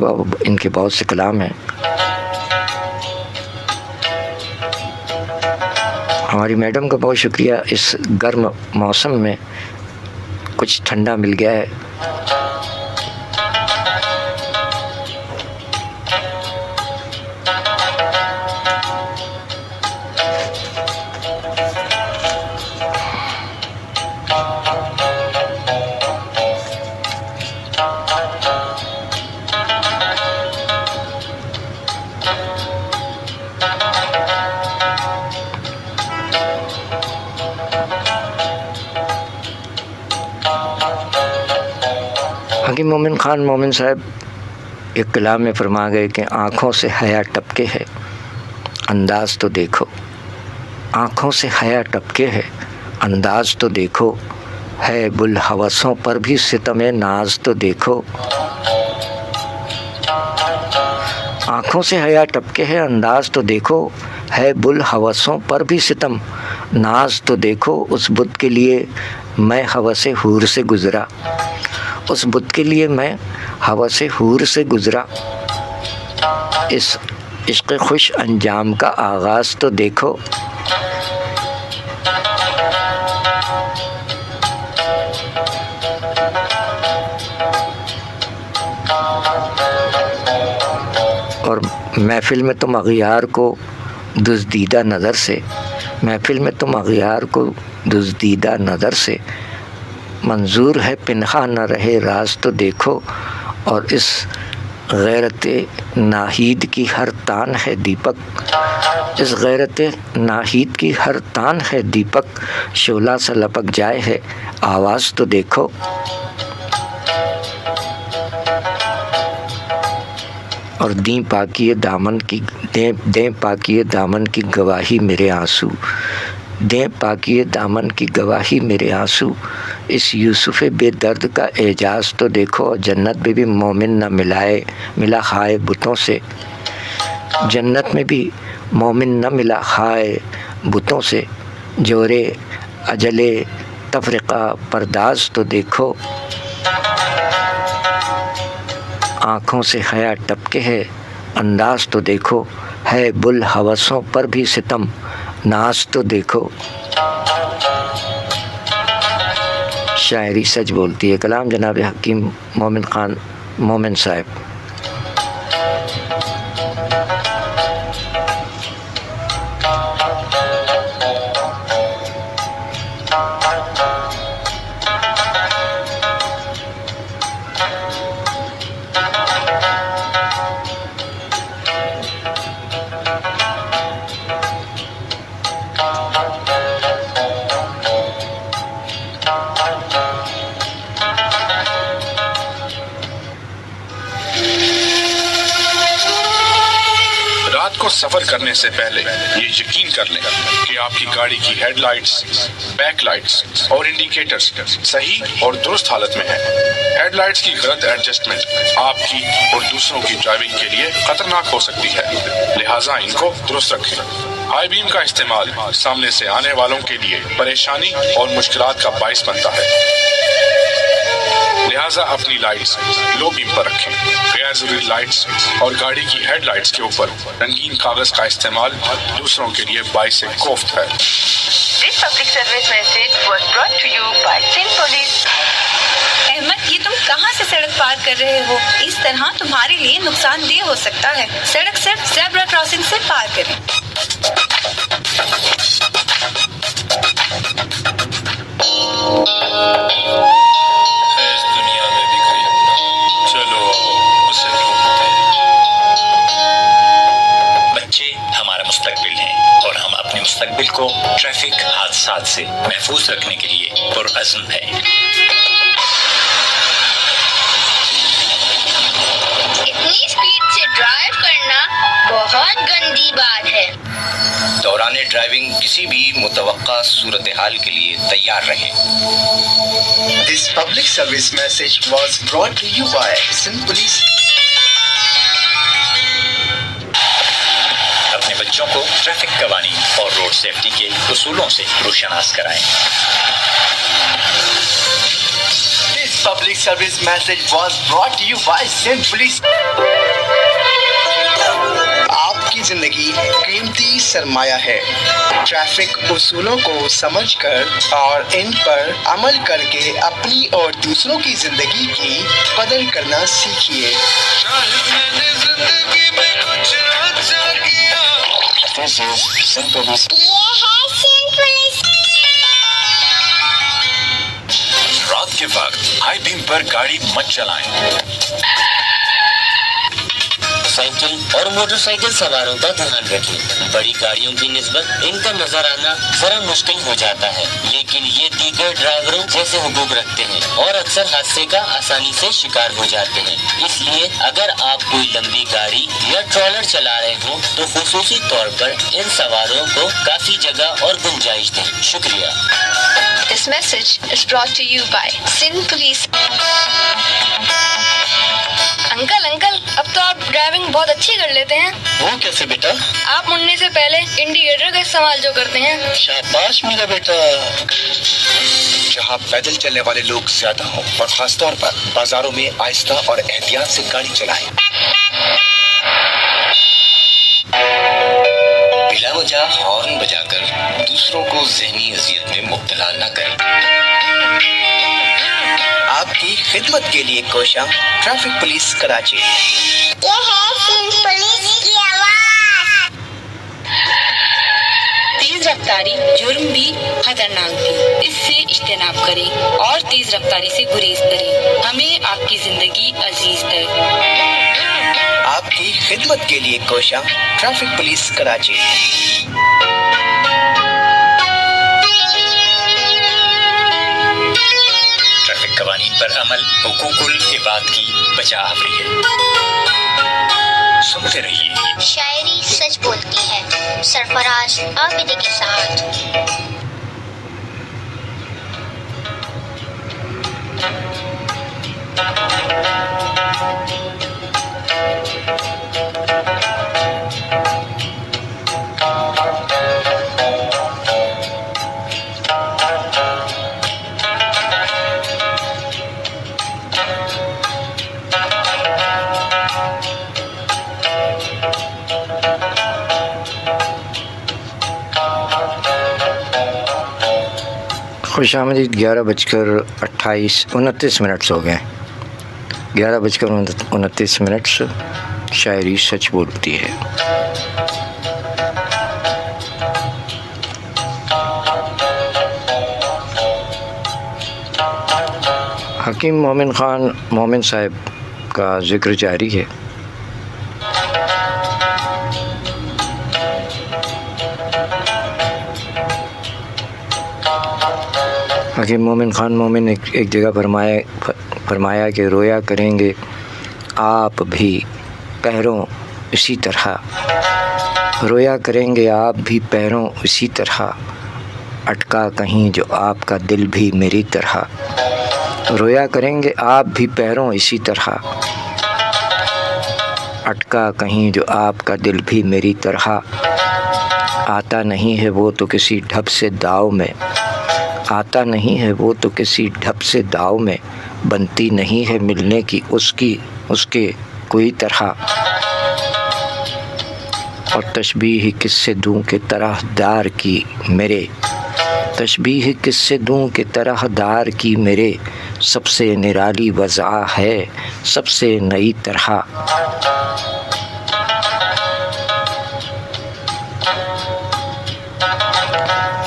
ان کے بہت سے کلام ہیں. ہماری میڈم کا بہت شکریہ، اس گرم موسم میں کچھ ٹھنڈا مل گیا ہے. حکیم مومن خان مومن صاحب ایک کلام میں فرما گئے کہ آنکھوں سے حیا ٹپکے ہے انداز تو دیکھو، آنکھوں سے حیا ٹپکے ہے انداز تو دیکھو، ہے بلحوثوں پر بھی ستم ناز تو دیکھو. آنکھوں سے حیا ٹپکے ہے انداز تو دیکھو، ہے بلحوثوں پر بھی ستم ناز تو دیکھو. اس بت کے لیے میں ہوس حور سے گزرا، اس بت کے لیے میں ہوس حور سے گزرا، اس عشق خوش انجام کا آغاز تو دیکھو. اور محفل میں تم اغیار کو دزدیدہ نظر سے، محفل میں تم اغیار کو دزدیدہ نظر سے، منظور ہے پنہا نہ رہے راز تو دیکھو. اور اس غیرت ناہید کی ہر تان ہے دیپک، اس غیرت ناہید کی ہر تان ہے دیپک، شعلہ سا لپک جائے ہے آواز تو دیکھو. اور دیں پاکی دامن کی دیں پاکی دامن کی گواہی میرے آنسو، دیں پاکی دامن کی گواہی میرے آنسو، اس یوسف بے درد کا اعجاز تو دیکھو، جنت میں بھی مومن نہ ملا خائے بتوں سے، جنت میں بھی مومن نہ ملا خائے بتوں سے، جورے اجل تفرقہ پرداز تو دیکھو، آنکھوں سے حیا ٹپکے ہے انداز تو دیکھو، ہے بل ہوسوں پر بھی ستم ناز تو دیکھو۔ شاعری سچ بولتی ہے، کلام جناب حکیم مومن خان مومن صاحب۔ کو سفر کرنے سے پہلے یہ یقین کر لیں کہ آپ کی گاڑی کی ہیڈ لائٹس، بیک لائٹس اور انڈیکیٹرز صحیح اور درست حالت میں ہیں۔ ہیڈ لائٹس کی غلط ایڈجسٹمنٹ آپ کی اور دوسروں کی ڈرائیونگ کے لیے خطرناک ہو سکتی ہے، لہٰذا ان کو درست رکھیں۔ ہائی بیم کا استعمال سامنے سے آنے والوں کے لیے پریشانی اور مشکلات کا باعث بنتا ہے، لہٰذا اپنی لائٹس لو بیم پر رکھیں۔ غیر ضروری لائٹس اور گاڑی کی ہیڈ لائٹس کے اوپر رنگین کاغذ کا استعمال دوسروں کے لیے باعث کوفت ہے۔ This public service message was brought to you by Sin Police. Ahmad, یہ تم کہاں سے سڑک پار کر رہے ہو؟ اس طرح تمہارے لیے نقصان دہ ہو سکتا ہے۔ سڑک صرف زیبرا کراسنگ سے پار کریں۔ اس دنیا میں بھی کوئی اپنا، چلو اسے ڈھونڈتے ہیں۔ بچے ہمارا مستقبل ہیں اور ہم اپنے مستقبل کو ٹریفک حادثات سے محفوظ رکھنے کے لیے پرعزم ہیں۔ اتنی اسپیڈ سے ڈرائیو کرنا بہت گندی بات ہے۔ دوران ڈرائیونگ کسی بھی متوقع صورتحال کے لیے تیار رہیں۔ This public service message was brought to you by Sin Police. اپنے بچوں کو ٹریفک قوانین اور روڈ سیفٹی کے اصولوں سے روشناس کرائیں۔ This public service message was brought to you by Sin Police. آپ کی زندگی قیمتی سرمایہ ہے۔ ٹریفک اصولوں کو سمجھ کر اور ان پر عمل کر کے اپنی اور دوسروں کی زندگی کی قدر کرنا سیکھیے۔ رات کے وقت ہائی بیم پر گاڑی مت چلائیں۔ سائیکل اور موٹر سائیکل سواروں کا دھیان رکھیں۔ بڑی گاڑیوں کی نسبت ان کا نظر آنا ذرا مشکل ہو جاتا ہے، لیکن یہ دیگر ڈرائیوروں جیسے حقوق رکھتے ہیں اور اکثر حادثے کا آسانی سے شکار ہو جاتے ہیں۔ اس لیے اگر آپ کوئی لمبی گاڑی یا ٹرالر چلا رہے ہوں تو خصوصی طور پر ان سواروں کو کافی جگہ اور گنجائش دیں۔ شکریہ۔ This message is brought to you by Sin Police. Uncle اب تو آپ ڈرائیونگ بہت اچھی کر لیتے ہیں۔ وہ کیسے بیٹا؟ آپ مڑنے سے پہلے انڈیکیٹر کا استعمال جو کرتے ہیں۔ شاباش میرا بیٹا۔ جہاں پیدل چلنے والے لوگ زیادہ ہوں اور خاص طور پر بازاروں میں آہستہ اور احتیاط سے گاڑی چلائیں۔ بلا وجہ ہارن بجا کر دوسروں کو ذہنی اذیت میں مبتلا نہ کریں۔ آپ کی خدمت کے لیے کوشاں ٹریفک پولیس کراچی۔ یہ ہے سن پولیس کی آواز۔ تیز رفتاری جرم بھی خطرناک بھی، اس سے اجتناب کریں اور تیز رفتاری سے گریز کریں۔ ہمیں آپ کی زندگی عزیز ہے۔ آپ کی خدمت کے لیے کوشاں ٹریفک پولیس کراچی۔ ٹریفک قوانین پر عمل حقوق العباد کی بجا آوری ہے۔ سنتے رہیے۔ شاعری سچ بولتی ہے، سرفراز عابد کے ساتھ۔ خوش آمدید 11:28 ہو گئے 11:29 شاعری سچ بولتی ہے۔ حکیم مومن خان مومن صاحب کا ذکر جاری ہے۔ حکیم مومن خان مومن ایک جگہ فرمایا کہ رویا کریں گے آپ بھی پیروں اسی طرح، رویا کریں گے آپ بھی پیروں اسی طرح، اٹکا کہیں جو آپ کا دل بھی میری طرح، رویا کریں گے آپ بھی پیروں اسی طرح، اٹکا کہیں جو آپ کا دل بھی میری طرح، آتا نہیں ہے وہ تو کسی ڈھب سے داؤ میں، آتا نہیں ہے وہ تو کسی ڈھب سے داؤ میں، بنتی نہیں ہے ملنے کی اس کے کوئی طرح، اور تشبیہ کس سے دوں کہ طرح دار کی میرے، تشبیہ کس سے دوں کہ طرح دار کی میرے، سب سے نرالی وضع ہے سب سے نئی طرح،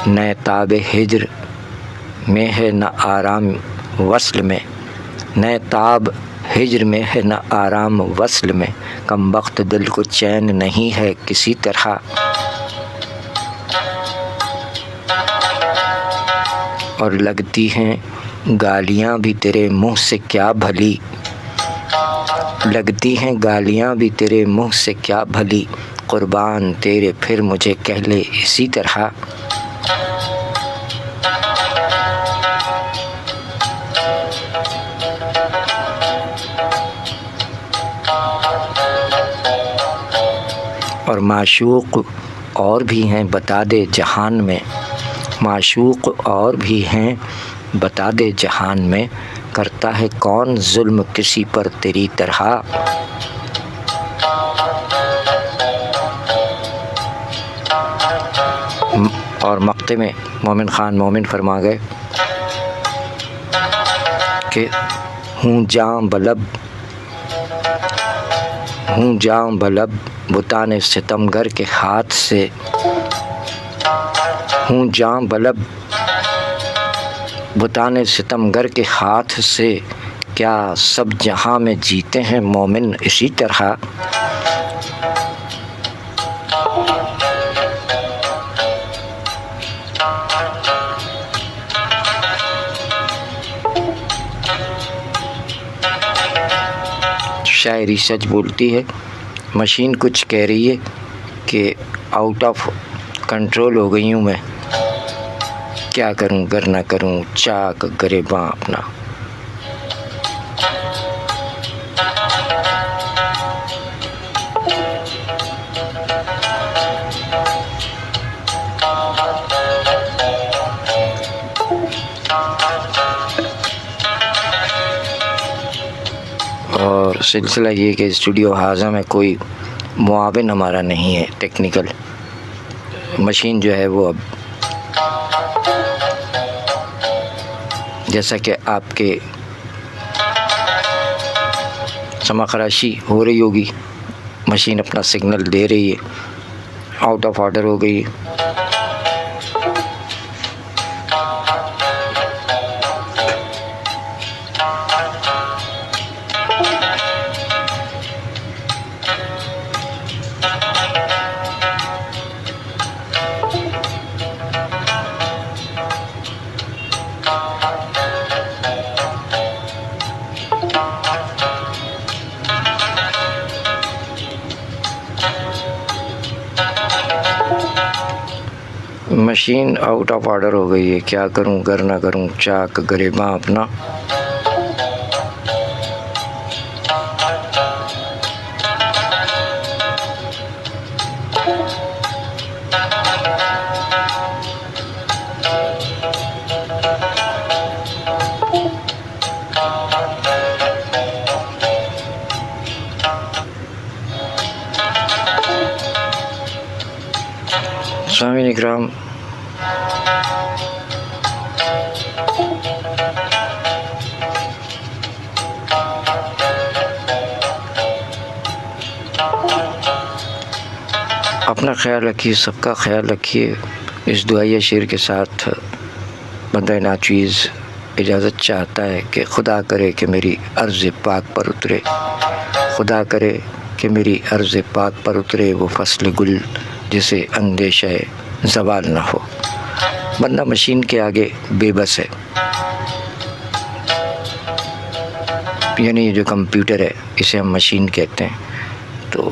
نئے تاب ہجر میں ہے نہ آرام وصل میں، نئے تاب ہجر میں ہے نہ آرام وصل میں، کم بخت دل کو چین نہیں ہے کسی طرح، اور لگتی ہیں گالیاں بھی تیرے منہ سے کیا بھلی، لگتی ہیں گالیاں بھی تیرے منہ سے کیا بھلی، قربان تیرے پھر مجھے کہہ لے اسی طرح، اور معشوق اور بھی ہیں بتا دے جہان میں، معشوق اور بھی ہیں بتا دے جہان میں، کرتا ہے کون ظلم کسی پر تیری طرح، اور مقطع میں مومن خان مومن فرما گئے کہ ہوں جاں بلب بتان ستمگر کے ہاتھ سے، ہوں جاں بلب بتان ستمگر کے ہاتھ سے، کیا سب جہاں میں جیتے ہیں مومن اسی طرح، شاعری سچ بولتی ہے۔ مشین کچھ کہہ رہی ہے کہ آؤٹ آف کنٹرول ہو گئی ہوں میں، کیا کروں گر نہ کروں چاک گریباں اپنا، اور سلسلہ یہ کہ اسٹوڈیو ہاضہ میں کوئی معاون ہمارا نہیں ہے ٹیکنیکل، مشین جو ہے وہ اب جیسا کہ آپ کے سما خراشی ہو رہی ہوگی، مشین اپنا سگنل دے رہی ہے، آؤٹ آف آرڈر ہو گئی ہے۔ مشین آؤٹ آف آرڈر ہو گئی ہے، کیا کروں گر نہ کروں چاک گریباں اپنا، سامعین اکرام، اپنا خیال رکھیے، سب کا خیال رکھیے۔ اس دعائیہ شعر کے ساتھ بندہ ناچیز اجازت چاہتا ہے کہ خدا کرے کہ میری عرض پاک پر اترے، خدا کرے کہ میری عرض پاک پر اترے وہ فصل گل جسے اندیشہ زوال نہ ہو۔ بندہ مشین کے آگے بے بس ہے، یعنی یہ جو کمپیوٹر ہے اسے ہم مشین کہتے ہیں، تو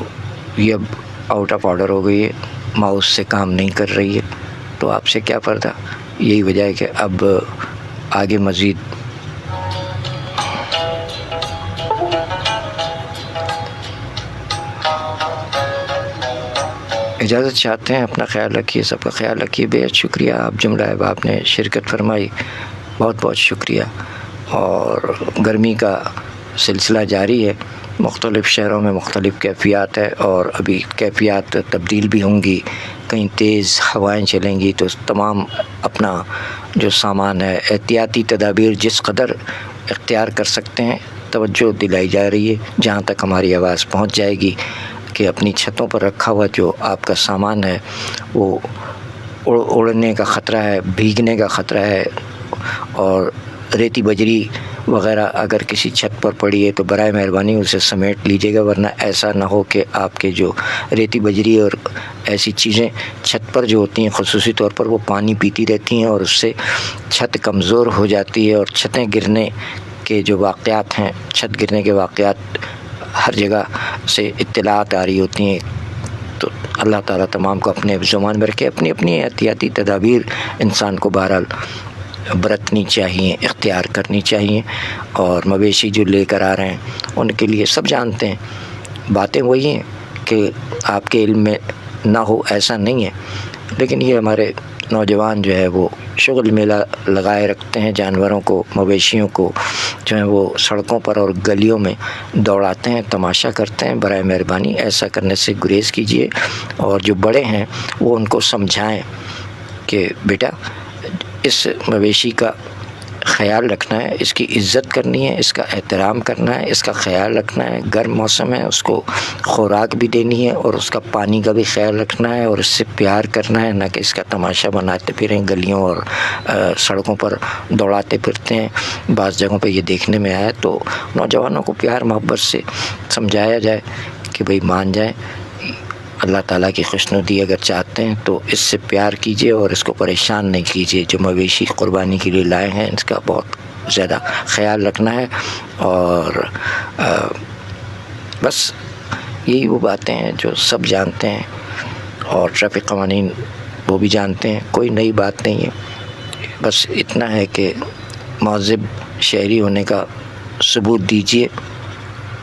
یہ اب آؤٹ آف آرڈر ہو گئی ہے، ماؤس سے کام نہیں کر رہی ہے، تو آپ سے کیا پردہ؟ یہی وجہ ہے کہ اب آگے مزید اجازت چاہتے ہیں۔ اپنا خیال رکھیے، سب کا خیال رکھیے۔ بے حد شکریہ آپ جملہ احباب نے شرکت فرمائی، بہت بہت شکریہ۔ اور گرمی کا سلسلہ جاری ہے، مختلف شہروں میں مختلف کیفیات ہے، اور ابھی کیفیات تبدیل بھی ہوں گی، کہیں تیز ہوائیں چلیں گی، تو تمام اپنا جو سامان ہے، احتیاطی تدابیر جس قدر اختیار کر سکتے ہیں توجہ دلائی جا رہی ہے۔ جہاں تک ہماری آواز پہنچ جائے گی کہ اپنی چھتوں پر رکھا ہوا جو آپ کا سامان ہے وہ اڑنے کا خطرہ ہے، بھیگنے کا خطرہ ہے، اور ریتی بجری وغیرہ اگر کسی چھت پر پڑی ہے تو برائے مہربانی اسے سمیٹ لیجیے گا، ورنہ ایسا نہ ہو کہ آپ کے جو ریتی بجری اور ایسی چیزیں چھت پر جو ہوتی ہیں خصوصی طور پر وہ پانی پیتی رہتی ہیں، اور اس سے چھت کمزور ہو جاتی ہے، اور چھتیں گرنے کے جو واقعات ہیں، چھت گرنے کے واقعات ہر جگہ سے اطلاعات آ رہی ہوتی ہیں۔ تو اللہ تعالیٰ تمام کو اپنے زمان میں رکھے۔ اپنی اپنی احتیاطی تدابیر انسان کو بہرحال برتنی چاہیے، اختیار کرنی چاہیے، اور مویشی جو لے کر آ رہے ہیں ان کے لیے سب جانتے ہیں، باتیں وہی ہیں کہ آپ کے علم میں نہ ہو ایسا نہیں ہے، لیکن یہ ہمارے نوجوان جو ہے وہ شغل میلہ لگائے رکھتے ہیں، جانوروں کو، مویشیوں کو جو ہیں وہ سڑکوں پر اور گلیوں میں دوڑاتے ہیں، تماشا کرتے ہیں۔ برائے مہربانی ایسا کرنے سے گریز کیجیے، اور جو بڑے ہیں وہ ان کو سمجھائیں کہ بیٹا اس مویشی کا خیال رکھنا ہے، اس کی عزت کرنی ہے، اس کا احترام کرنا ہے، اس کا خیال رکھنا ہے، گرم موسم ہے اس کو خوراک بھی دینی ہے، اور اس کا پانی کا بھی خیال رکھنا ہے، اور اس سے پیار کرنا ہے، نہ کہ اس کا تماشا بناتے پھریں گلیوں اور سڑکوں پر دوڑاتے پھرتے ہیں۔ بعض جگہوں پہ یہ دیکھنے میں آیا، تو نوجوانوں کو پیار محبت سے سمجھایا جائے کہ بھئی مان جائیں، اللہ تعالیٰ کی خوشنودی اگر چاہتے ہیں تو اس سے پیار کیجیے اور اس کو پریشان نہیں کیجیے۔ جو مویشی قربانی کے لیے لائے ہیں اس کا بہت زیادہ خیال رکھنا ہے، اور بس یہی وہ باتیں ہیں جو سب جانتے ہیں، اور ٹریفک قوانین وہ بھی جانتے ہیں، کوئی نئی بات نہیں ہے۔ بس اتنا ہے کہ مہذب شہری ہونے کا ثبوت دیجیے،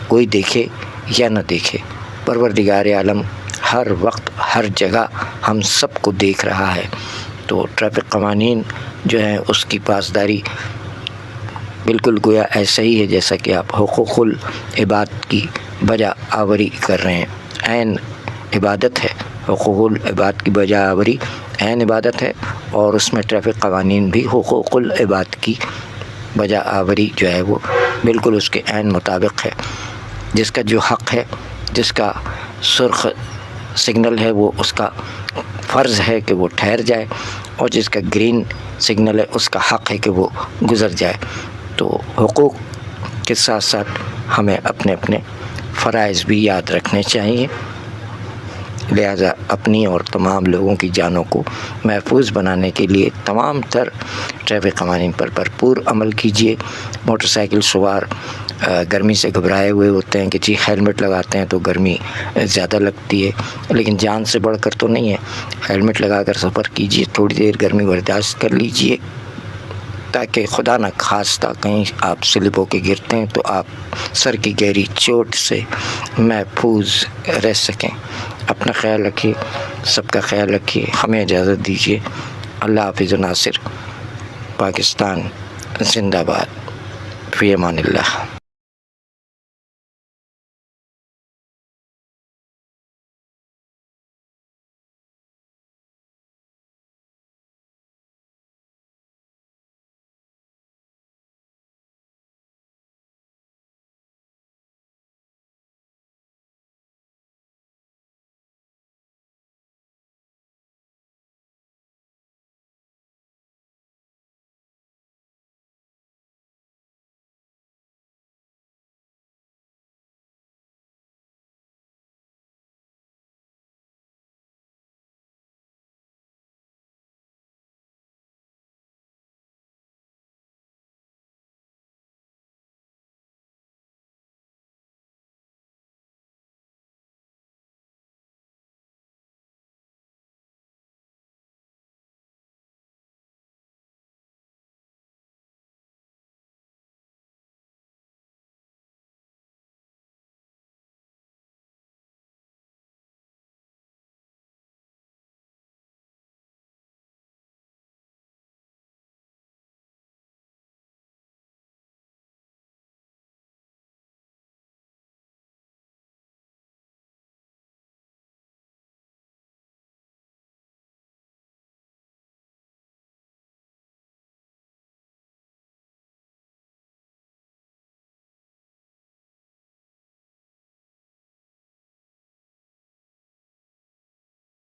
کوئی دیکھے یا نہ دیکھے، پروردگار عالم ہر وقت ہر جگہ ہم سب کو دیکھ رہا ہے۔ تو ٹریفک قوانین جو ہیں اس کی پاسداری بالکل گویا ایسا ہی ہے جیسا کہ آپ حقوق العباد کی بجا آوری کر رہے ہیں، عین عبادت ہے۔ حقوق العباد کی بجا آوری عین عبادت ہے، اور اس میں ٹریفک قوانین بھی حقوق العباد کی بجا آوری جو ہے وہ بالکل اس کے عین مطابق ہے۔ جس کا جو حق ہے، جس کا سرخ سگنل ہے، وہ اس کا فرض ہے کہ وہ ٹھہر جائے، اور جس کا گرین سگنل ہے اس کا حق ہے کہ وہ گزر جائے۔ تو حقوق کے ساتھ ساتھ ہمیں اپنے اپنے فرائض بھی یاد رکھنے چاہیے، لہذا اپنی اور تمام لوگوں کی جانوں کو محفوظ بنانے کے لیے تمام تر ٹریفک قوانین پر بھرپور عمل کیجیے۔ موٹر سائیکل سوار گرمی سے گھبرائے ہوئے ہوتے ہیں کہ جی ہیلمٹ لگاتے ہیں تو گرمی زیادہ لگتی ہے، لیکن جان سے بڑھ کر تو نہیں ہے۔ ہیلمٹ لگا کر سفر کیجیے، تھوڑی دیر گرمی برداشت کر لیجیے، تاکہ خدا نہ خواستہ کہیں آپ سلپ ہو کے گرتے ہیں تو آپ سر کی گہری چوٹ سے محفوظ رہ سکیں۔ اپنا خیال رکھیے، سب کا خیال رکھیے، ہمیں اجازت دیجیے۔ اللہ حافظ و ناصر۔ پاکستان زندہ باد، فی امان اللہ۔